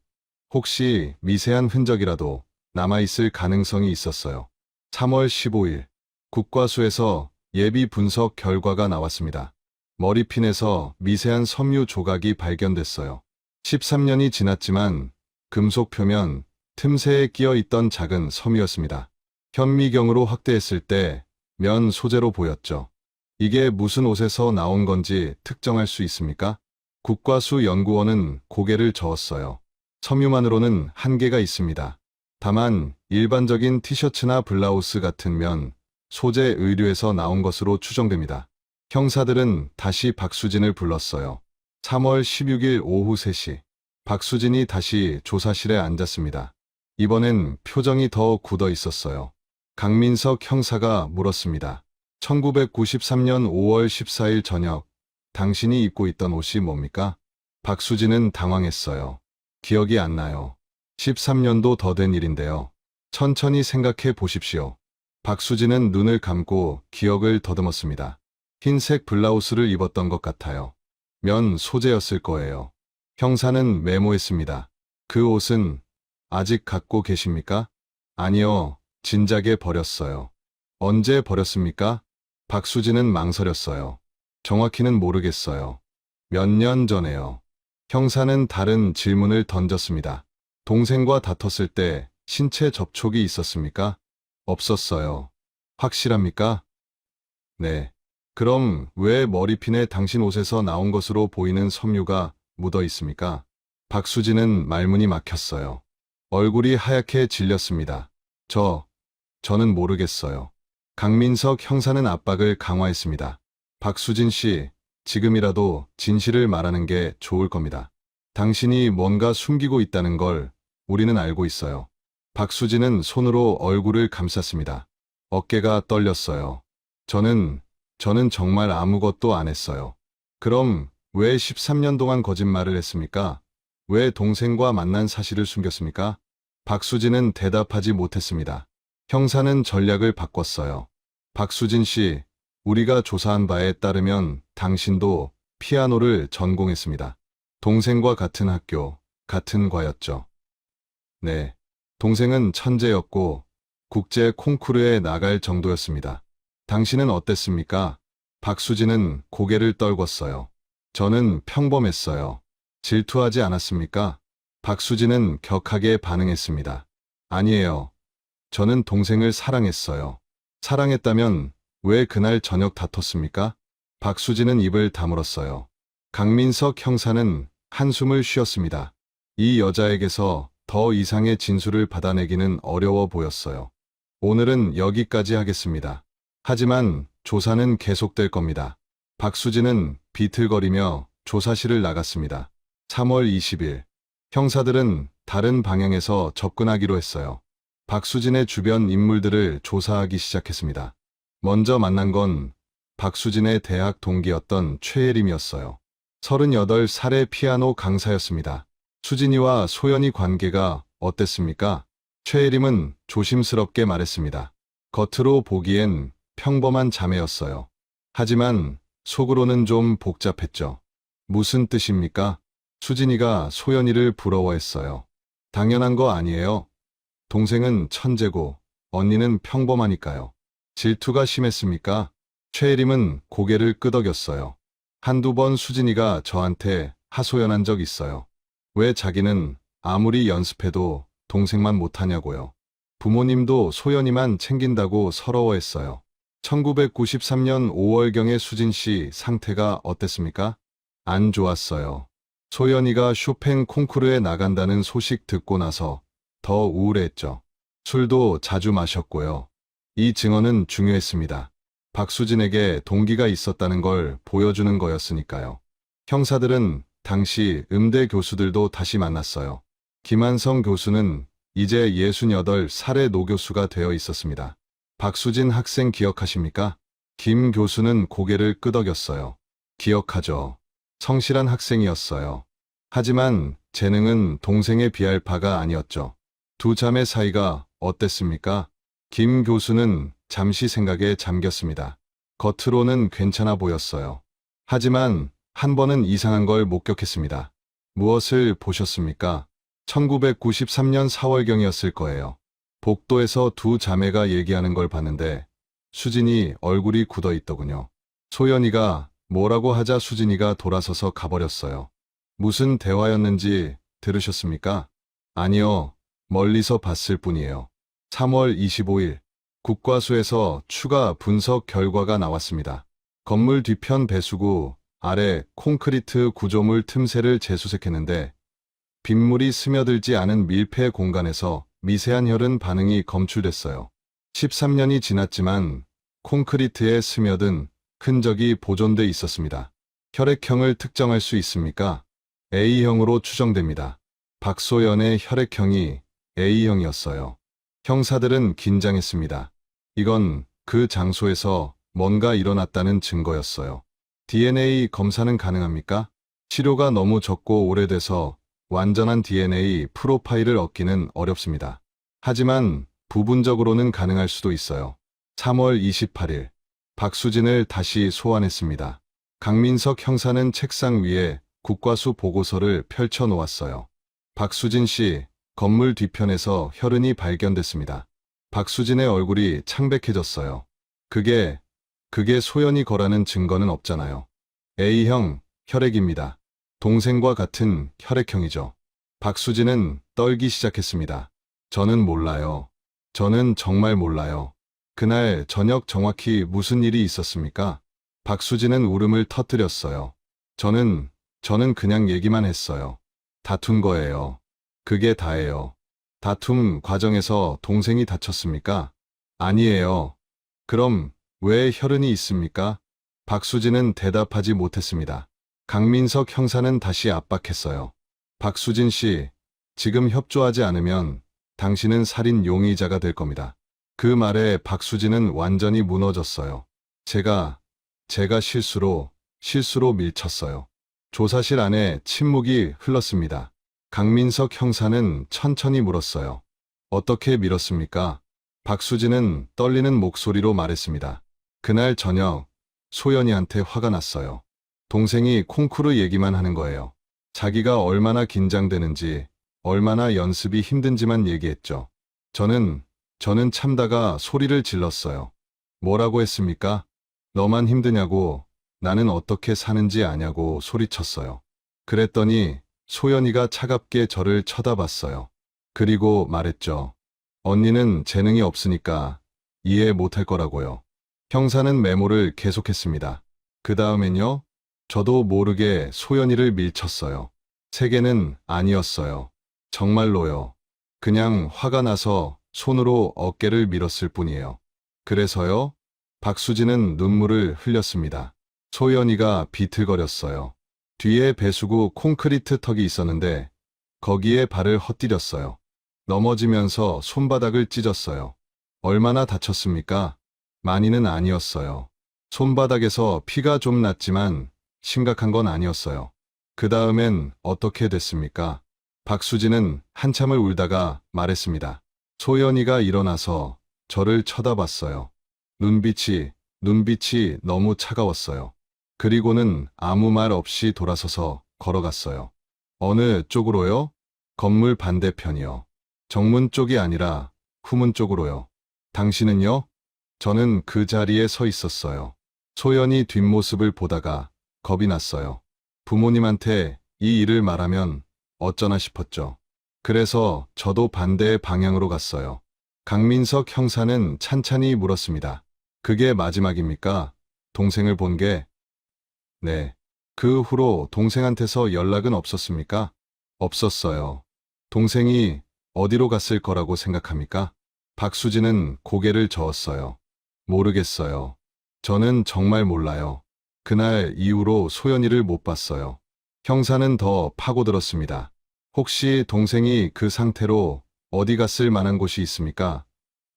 혹시 미세한 흔적이라도 남아있을 가능성이 있었어요. 3월 15일, 국과수에서 예비 분석 결과가 나왔습니다. 머리핀에서 미세한 섬유 조각이 발견됐어요. 13년이 지났지만 금속 표면 틈새에 끼어 있던 작은 섬유였습니다. 현미경으로 확대했을 때 면 소재로 보였죠. 이게 무슨 옷에서 나온 건지 특정할 수 있습니까? 국과수 연구원은 고개를 저었어요. 섬유만으로는 한계가 있습니다. 다만 일반적인 티셔츠나 블라우스 같은 면, 소재 의류에서 나온 것으로 추정됩니다. 형사들은 다시 박수진을 불렀어요. 3월 16일 오후 3시, 박수진이 다시 조사실에 앉았습니다. 이번엔 표정이 더 굳어 있었어요. 강민석 형사가 물었습니다. 1993년 5월 14일 저녁, 당신이 입고 있던 옷이 뭡니까? 박수진은 당황했어요. 기억이 안 나요. 13년도 더 된 일인데요. 천천히 생각해 보십시오. 박수진은 눈을 감고 기억을 더듬었습니다. 흰색 블라우스를 입었던 것 같아요. 면 소재였을 거예요. 형사는 메모했습니다. 그 옷은 아직 갖고 계십니까? 아니요, 진작에 버렸어요. 언제 버렸습니까? 박수진은 망설였어요. 정확히는 모르겠어요. 몇 년 전에요. 형사는 다른 질문을 던졌습니다. 동생과 다퉜을 때 신체 접촉이 있었습니까? 없었어요. 확실합니까? 네. 그럼 왜 머리핀에 당신 옷에서 나온 것으로 보이는 섬유가 묻어 있습니까? 박수진은 말문이 막혔어요. 얼굴이 하얗게 질렸습니다. 저는 모르겠어요. 강민석 형사는 압박을 강화했습니다. 박수진 씨, 지금이라도 진실을 말하는 게 좋을 겁니다. 당신이 뭔가 숨기고 있다는 걸 우리는 알고 있어요. 박수진은 손으로 얼굴을 감쌌습니다. 어깨가 떨렸어요. 저는 정말 아무것도 안 했어요. 그럼 왜 13년 동안 거짓말을 했습니까? 왜 동생과 만난 사실을 숨겼습니까? 박수진은 대답하지 못했습니다. 형사는 전략을 바꿨어요. 박수진 씨, 우리가 조사한 바에 따르면 당신도 피아노를 전공했습니다. 동생과 같은 학교, 같은 과였죠. 네, 동생은 천재였고 국제 콩쿠르에 나갈 정도였습니다. 당신은 어땠습니까? 박수진은 고개를 떨궜어요. 저는 평범했어요. 질투하지 않았습니까? 박수진은 격하게 반응했습니다. 아니에요. 저는 동생을 사랑했어요. 사랑했다면 왜 그날 저녁 다퉜습니까? 박수진은 입을 다물었어요. 강민석 형사는 한숨을 쉬었습니다. 이 여자에게서 더 이상의 진술을 받아내기는 어려워 보였어요. 오늘은 여기까지 하겠습니다. 하지만 조사는 계속될 겁니다. 박수진은 비틀거리며 조사실을 나갔습니다. 3월 20일, 형사들은 다른 방향에서 접근하기로 했어요. 박수진의 주변 인물들을 조사하기 시작했습니다. 먼저 만난 건 박수진의 대학 동기였던 최예림이었어요. 38살의 피아노 강사였습니다. 수진이와 소연이 관계가 어땠습니까? 최예림은 조심스럽게 말했습니다. 겉으로 보기엔 평범한 자매였어요. 하지만 속으로는 좀 복잡했죠. 무슨 뜻입니까? 수진이가 소연이를 부러워했어요. 당연한 거 아니에요. 동생은 천재고 언니는 평범하니까요. 질투가 심했습니까? 최혜림은 고개를 끄덕였어요. 한두 번 수진이가 저한테 하소연한 적 있어요. 왜 자기는 아무리 연습해도 동생만 못하냐고요. 부모님도 소연이만 챙긴다고 서러워했어요. 1993년 5월경에 수진 씨 상태가 어땠습니까? 안 좋았어요. 소연이가 쇼팽 콩쿠르에 나간다는 소식 듣고 나서 더 우울했죠. 술도 자주 마셨고요. 이 증언은 중요했습니다. 박수진에게 동기가 있었다는 걸 보여주는 거였으니까요. 형사들은 당시 음대 교수들도 다시 만났어요. 김한성 교수는 이제 68살의 노교수가 되어 있었습니다. 박수진 학생 기억하십니까? 김 교수는 고개를 끄덕였어요. 기억하죠. 성실한 학생이었어요. 하지만 재능은 동생에 비할 바가 아니었죠. 두 자매 사이가 어땠습니까? 김 교수는 잠시 생각에 잠겼습니다. 겉으로는 괜찮아 보였어요. 하지만 한 번은 이상한 걸 목격했습니다. 무엇을 보셨습니까? 1993년 4월경이었을 거예요. 복도에서 두 자매가 얘기하는 걸 봤는데 수진이 얼굴이 굳어 있더군요. 소연이가 뭐라고 하자 수진이가 돌아서서 가버렸어요. 무슨 대화였는지 들으셨습니까? 아니요. 멀리서 봤을 뿐이에요. 3월 25일 국과수에서 추가 분석 결과가 나왔습니다. 건물 뒤편 배수구 아래 콘크리트 구조물 틈새를 재수색했는데 빗물이 스며들지 않은 밀폐 공간에서 미세한 혈흔 반응이 검출됐어요. 13년이 지났지만 콘크리트에 스며든 흔적이 보존돼 있었습니다. 혈액형을 특정할 수 있습니까? A형으로 추정됩니다. 박소연의 혈액형이 A형이었어요. 형사들은 긴장했습니다. 이건 그 장소에서 뭔가 일어났다는 증거였어요. DNA 검사는 가능합니까? 치료가 너무 적고 오래돼서 완전한 DNA 프로파일을 얻기는 어렵습니다. 하지만 부분적으로는 가능할 수도 있어요. 3월 28일 박수진을 다시 소환했습니다. 강민석 형사는 책상 위에 국과수 보고서를 펼쳐 놓았어요. 박수진 씨, 건물 뒤편에서 혈흔이 발견됐습니다. 박수진의 얼굴이 창백해졌어요. 그게 소연이 거라는 증거는 없잖아요. A형 혈액입니다. 동생과 같은 혈액형이죠. 박수진은 떨기 시작했습니다. 저는 몰라요. 저는 정말 몰라요. 그날 저녁 정확히 무슨 일이 있었습니까? 박수진은 울음을 터뜨렸어요. 저는 그냥 얘기만 했어요. 다툰 거예요. 그게 다예요. 다툼 과정에서 동생이 다쳤습니까? 아니에요. 그럼 왜 혈흔이 있습니까? 박수진은 대답하지 못했습니다. 강민석 형사는 다시 압박했어요. 박수진 씨, 지금 협조하지 않으면 당신은 살인 용의자가 될 겁니다. 그 말에 박수진은 완전히 무너졌어요. 제가 실수로 밀쳤어요. 조사실 안에 침묵이 흘렀습니다. 강민석 형사는 천천히 물었어요. 어떻게 밀었습니까? 박수진은 떨리는 목소리로 말했습니다. 그날 저녁 소연이한테 화가 났어요. 동생이 콩쿠르 얘기만 하는 거예요. 자기가 얼마나 긴장되는지, 얼마나 연습이 힘든지만 얘기했죠. 저는 참다가 소리를 질렀어요. 뭐라고 했습니까? 너만 힘드냐고, 나는 어떻게 사는지 아냐고 소리쳤어요. 그랬더니 소연이가 차갑게 저를 쳐다봤어요. 그리고 말했죠. 언니는 재능이 없으니까 이해 못할 거라고요. 형사는 메모를 계속했습니다. 그 다음엔요? 저도 모르게 소연이를 밀쳤어요. 세 개는 아니었어요. 정말로요. 그냥 화가 나서 손으로 어깨를 밀었을 뿐이에요. 그래서요? 박수진은 눈물을 흘렸습니다. 소연이가 비틀거렸어요. 뒤에 배수구 콘크리트 턱이 있었는데 거기에 발을 헛디뎠어요. 넘어지면서 손바닥을 찢었어요. 얼마나 다쳤습니까? 많이는 아니었어요. 손바닥에서 피가 좀 났지만 심각한 건 아니었어요. 그 다음엔 어떻게 됐습니까? 박수진은 한참을 울다가 말했습니다. 소연이가 일어나서 저를 쳐다봤어요. 눈빛이 너무 차가웠어요. 그리고는 아무 말 없이 돌아서서 걸어갔어요. 어느 쪽으로요? 건물 반대편이요. 정문 쪽이 아니라 후문 쪽으로요. 당신은요? 저는 그 자리에 서 있었어요. 소연이 뒷모습을 보다가 겁이 났어요. 부모님한테 이 일을 말하면 어쩌나 싶었죠. 그래서 저도 반대의 방향으로 갔어요. 강민석 형사는 찬찬히 물었습니다. 그게 마지막입니까? 동생을 본 게? 네. 그 후로 동생한테서 연락은 없었습니까? 없었어요. 동생이 어디로 갔을 거라고 생각합니까? 박수진은 고개를 저었어요. 모르겠어요. 저는 정말 몰라요. 그날 이후로 소연이를 못 봤어요. 형사는 더 파고들었습니다. 혹시 동생이 그 상태로 어디 갔을 만한 곳이 있습니까?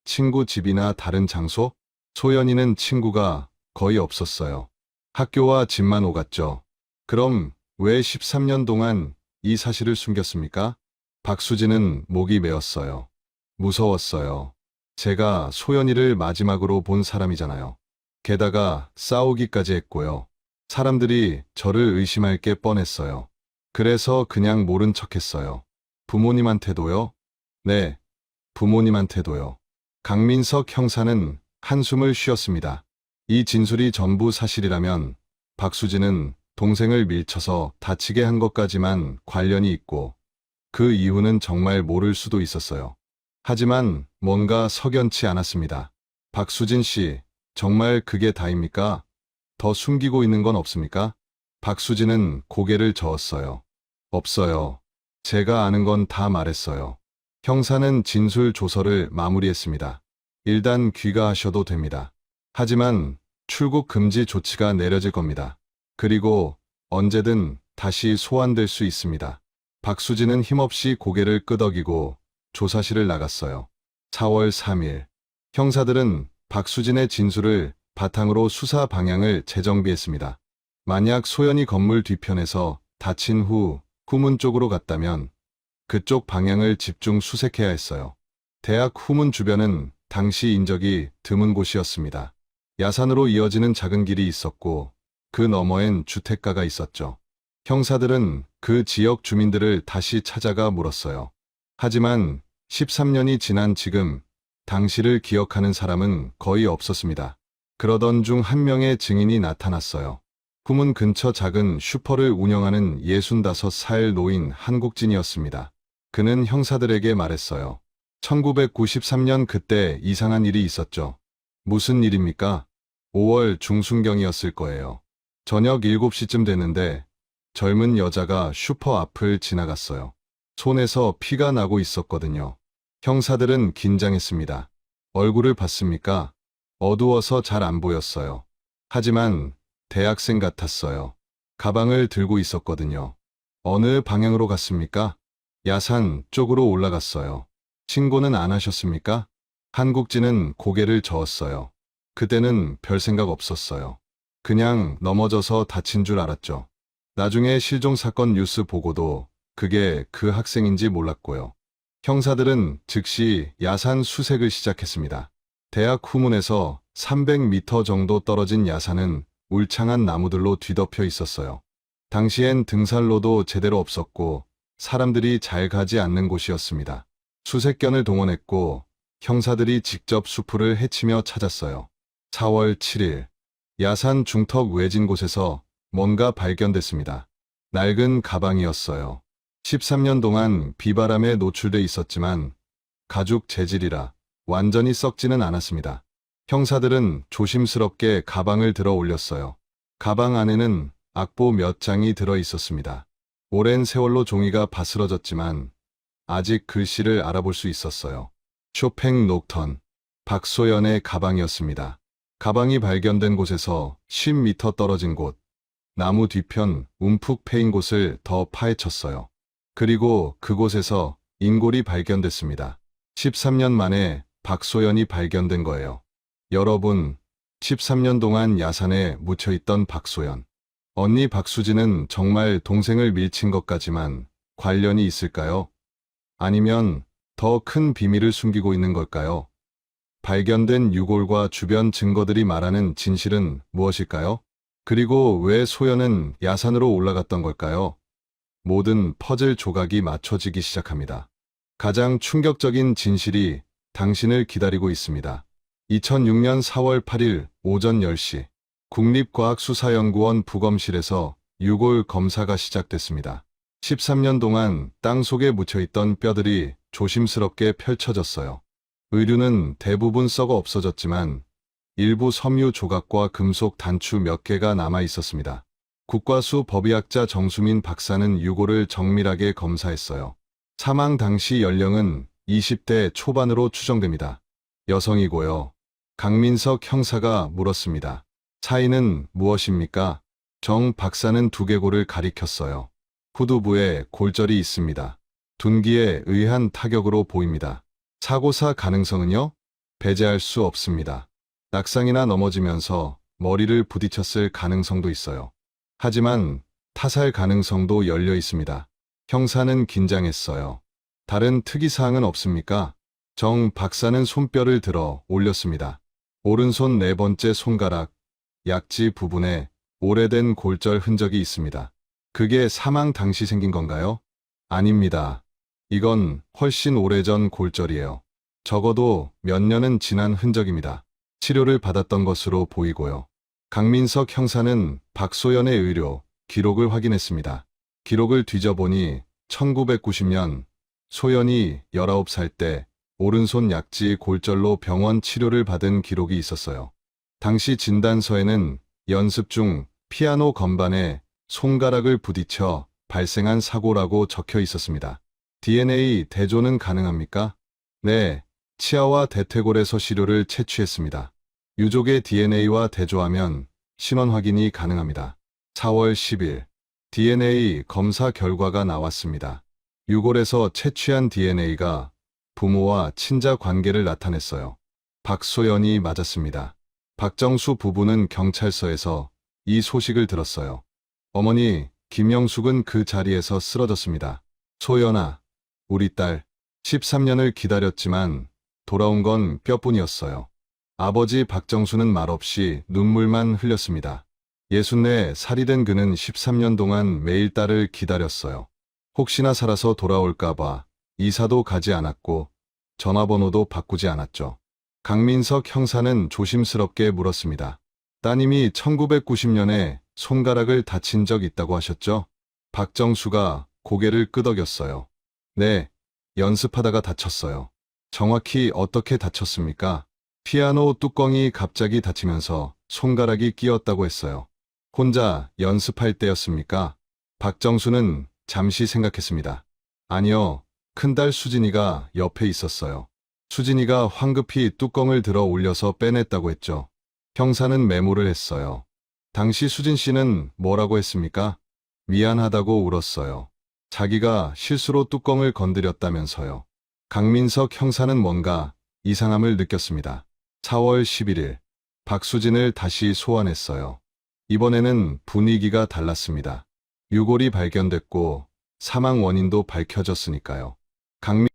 친구 집이나 다른 장소? 소연이는 친구가 거의 없었어요. 학교와 집만 오갔죠. 그럼 왜 13년 동안 이 사실을 숨겼습니까? 박수진은 목이 메었어요. 무서웠어요. 제가 소연이를 마지막으로 본 사람이잖아요. 게다가 싸우기까지 했고요. 사람들이 저를 의심할 게 뻔했어요. 그래서 그냥 모른 척했어요. 부모님한테도요? 네, 부모님한테도요. 강민석 형사는 한숨을 쉬었습니다. 이 진술이 전부 사실이라면 박수진은 동생을 밀쳐서 다치게 한 것까지만 관련이 있고 그 이유는 정말 모를 수도 있었어요. 하지만 뭔가 석연치 않았습니다. 박수진 씨, 정말 그게 다입니까? 더 숨기고 있는 건 없습니까? 박수진은 고개를 저었어요. 없어요. 제가 아는 건 다 말했어요. 형사는 진술 조서를 마무리했습니다. 일단 귀가하셔도 됩니다. 하지만 출국 금지 조치가 내려질 겁니다. 그리고 언제든 다시 소환될 수 있습니다. 박수진은 힘없이 고개를 끄덕이고 조사실을 나갔어요. 4월 3일. 형사들은 박수진의 진술을 바탕으로 수사 방향을 재정비했습니다. 만약 소연이 건물 뒤편에서 다친 후 후문 쪽으로 갔다면 그쪽 방향을 집중 수색해야 했어요. 대학 후문 주변은 당시 인적이 드문 곳이었습니다. 야산으로 이어지는 작은 길이 있었고 그 너머엔 주택가가 있었죠. 형사들은 그 지역 주민들을 다시 찾아가 물었어요. 하지만 13년이 지난 지금 당시를 기억하는 사람은 거의 없었습니다. 그러던 중 한 명의 증인이 나타났어요. 후문 근처 작은 슈퍼를 운영하는 65살 노인 한국진이었습니다. 그는 형사들에게 말했어요. 1993년 그때 이상한 일이 있었죠. 무슨 일입니까? 5월 중순경이었을 거예요. 저녁 7시쯤 됐는데 젊은 여자가 슈퍼 앞을 지나갔어요. 손에서 피가 나고 있었거든요. 형사들은 긴장했습니다. 얼굴을 봤습니까? 어두워서 잘 안 보였어요. 하지만 대학생 같았어요. 가방을 들고 있었거든요. 어느 방향으로 갔습니까? 야산 쪽으로 올라갔어요. 신고는 안 하셨습니까? 한국진은 고개를 저었어요. 그때는 별 생각 없었어요. 그냥 넘어져서 다친 줄 알았죠. 나중에 실종사건 뉴스 보고도 그게 그 학생인지 몰랐고요. 형사들은 즉시 야산 수색을 시작했습니다. 대학 후문에서 300m 정도 떨어진 야산은 울창한 나무들로 뒤덮여 있었어요. 당시엔 등산로도 제대로 없었고 사람들이 잘 가지 않는 곳이었습니다. 수색견을 동원했고 형사들이 직접 숲을 헤치며 찾았어요. 4월 7일, 야산 중턱 외진 곳에서 뭔가 발견됐습니다. 낡은 가방이었어요. 13년 동안 비바람에 노출돼 있었지만 가죽 재질이라 완전히 썩지는 않았습니다. 형사들은 조심스럽게 가방을 들어 올렸어요. 가방 안에는 악보 몇 장이 들어 있었습니다. 오랜 세월로 종이가 바스러졌지만 아직 글씨를 알아볼 수 있었어요. 쇼팽 녹턴, 박소연의 가방이었습니다. 가방이 발견된 곳에서 10m 떨어진 곳, 나무 뒤편 움푹 패인 곳을 더 파헤쳤어요. 그리고 그곳에서 인골이 발견됐습니다. 13년 만에 박소연이 발견된 거예요. 여러분, 13년 동안 야산에 묻혀있던 박소연. 언니 박수진은 정말 동생을 밀친 것 같지만 관련이 있을까요? 아니면 더 큰 비밀을 숨기고 있는 걸까요? 발견된 유골과 주변 증거들이 말하는 진실은 무엇일까요? 그리고 왜 소연은 야산으로 올라갔던 걸까요? 모든 퍼즐 조각이 맞춰지기 시작합니다. 가장 충격적인 진실이 당신을 기다리고 있습니다. 2006년 4월 8일 오전 10시 국립과학수사연구원 부검실에서 유골 검사가 시작됐습니다. 13년 동안 땅 속에 묻혀있던 뼈들이 조심스럽게 펼쳐졌어요. 의류는 대부분 썩어 없어졌지만 일부 섬유 조각과 금속 단추 몇 개가 남아 있었습니다. 국과수 법의학자 정수민 박사는 유골을 정밀하게 검사했어요. 사망 당시 연령은 20대 초반으로 추정됩니다. 여성이고요. 강민석 형사가 물었습니다. 차이는 무엇입니까? 정 박사는 두개골을 가리켰어요. 후두부에 골절이 있습니다. 둔기에 의한 타격으로 보입니다. 사고사 가능성은요? 배제할 수 없습니다. 낙상이나 넘어지면서 머리를 부딪혔을 가능성도 있어요. 하지만 타살 가능성도 열려 있습니다. 형사는 긴장했어요. 다른 특이사항은 없습니까? 정 박사는 손뼈를 들어 올렸습니다. 오른손 네 번째 손가락, 약지 부분에 오래된 골절 흔적이 있습니다. 그게 사망 당시 생긴 건가요? 아닙니다. 이건 훨씬 오래전 골절이에요. 적어도 몇 년은 지난 흔적입니다. 치료를 받았던 것으로 보이고요. 강민석 형사는 박소연의 의료 기록을 확인했습니다. 기록을 뒤져보니 1990년 소연이 19살 때 오른손 약지 골절로 병원 치료를 받은 기록이 있었어요. 당시 진단서에는 연습 중 피아노 건반에 손가락을 부딪혀 발생한 사고라고 적혀 있었습니다. DNA 대조는 가능합니까? 네, 치아와 대퇴골에서 시료를 채취했습니다. 유족의 DNA와 대조하면 신원 확인이 가능합니다. 4월 10일 DNA 검사 결과가 나왔습니다. 유골에서 채취한 DNA가 부모와 친자 관계를 나타냈어요. 박소연이 맞았습니다. 박정수 부부는 경찰서에서 이 소식을 들었어요. 어머니 김영숙은 그 자리에서 쓰러졌습니다. 소연아, 우리 딸 13년을 기다렸지만 돌아온 건 뼈뿐이었어요. 아버지 박정수는 말없이 눈물만 흘렸습니다. 64살이 된 그는 13년 동안 매일 딸을 기다렸어요. 혹시나 살아서 돌아올까봐 이사도 가지 않았고 전화번호도 바꾸지 않았죠. 강민석 형사는 조심스럽게 물었습니다. 따님이 1990년에 손가락을 다친 적 있다고 하셨죠? 박정수가 고개를 끄덕였어요. 네, 연습하다가 다쳤어요. 정확히 어떻게 다쳤습니까? 피아노 뚜껑이 갑자기 닫히면서 손가락이 끼었다고 했어요. 혼자 연습할 때였습니까? 박정수는 잠시 생각했습니다. 아니요, 큰딸 수진이가 옆에 있었어요. 수진이가 황급히 뚜껑을 들어 올려서 빼냈다고 했죠. 형사는 메모를 했어요. 당시 수진 씨는 뭐라고 했습니까? 미안하다고 울었어요. 자기가 실수로 뚜껑을 건드렸다면서요. 강민석 형사는 뭔가 이상함을 느꼈습니다. 4월 11일 박수진을 다시 소환했어요. 이번에는 분위기가 달랐습니다. 유골이 발견됐고 사망 원인도 밝혀졌으니까요. 강민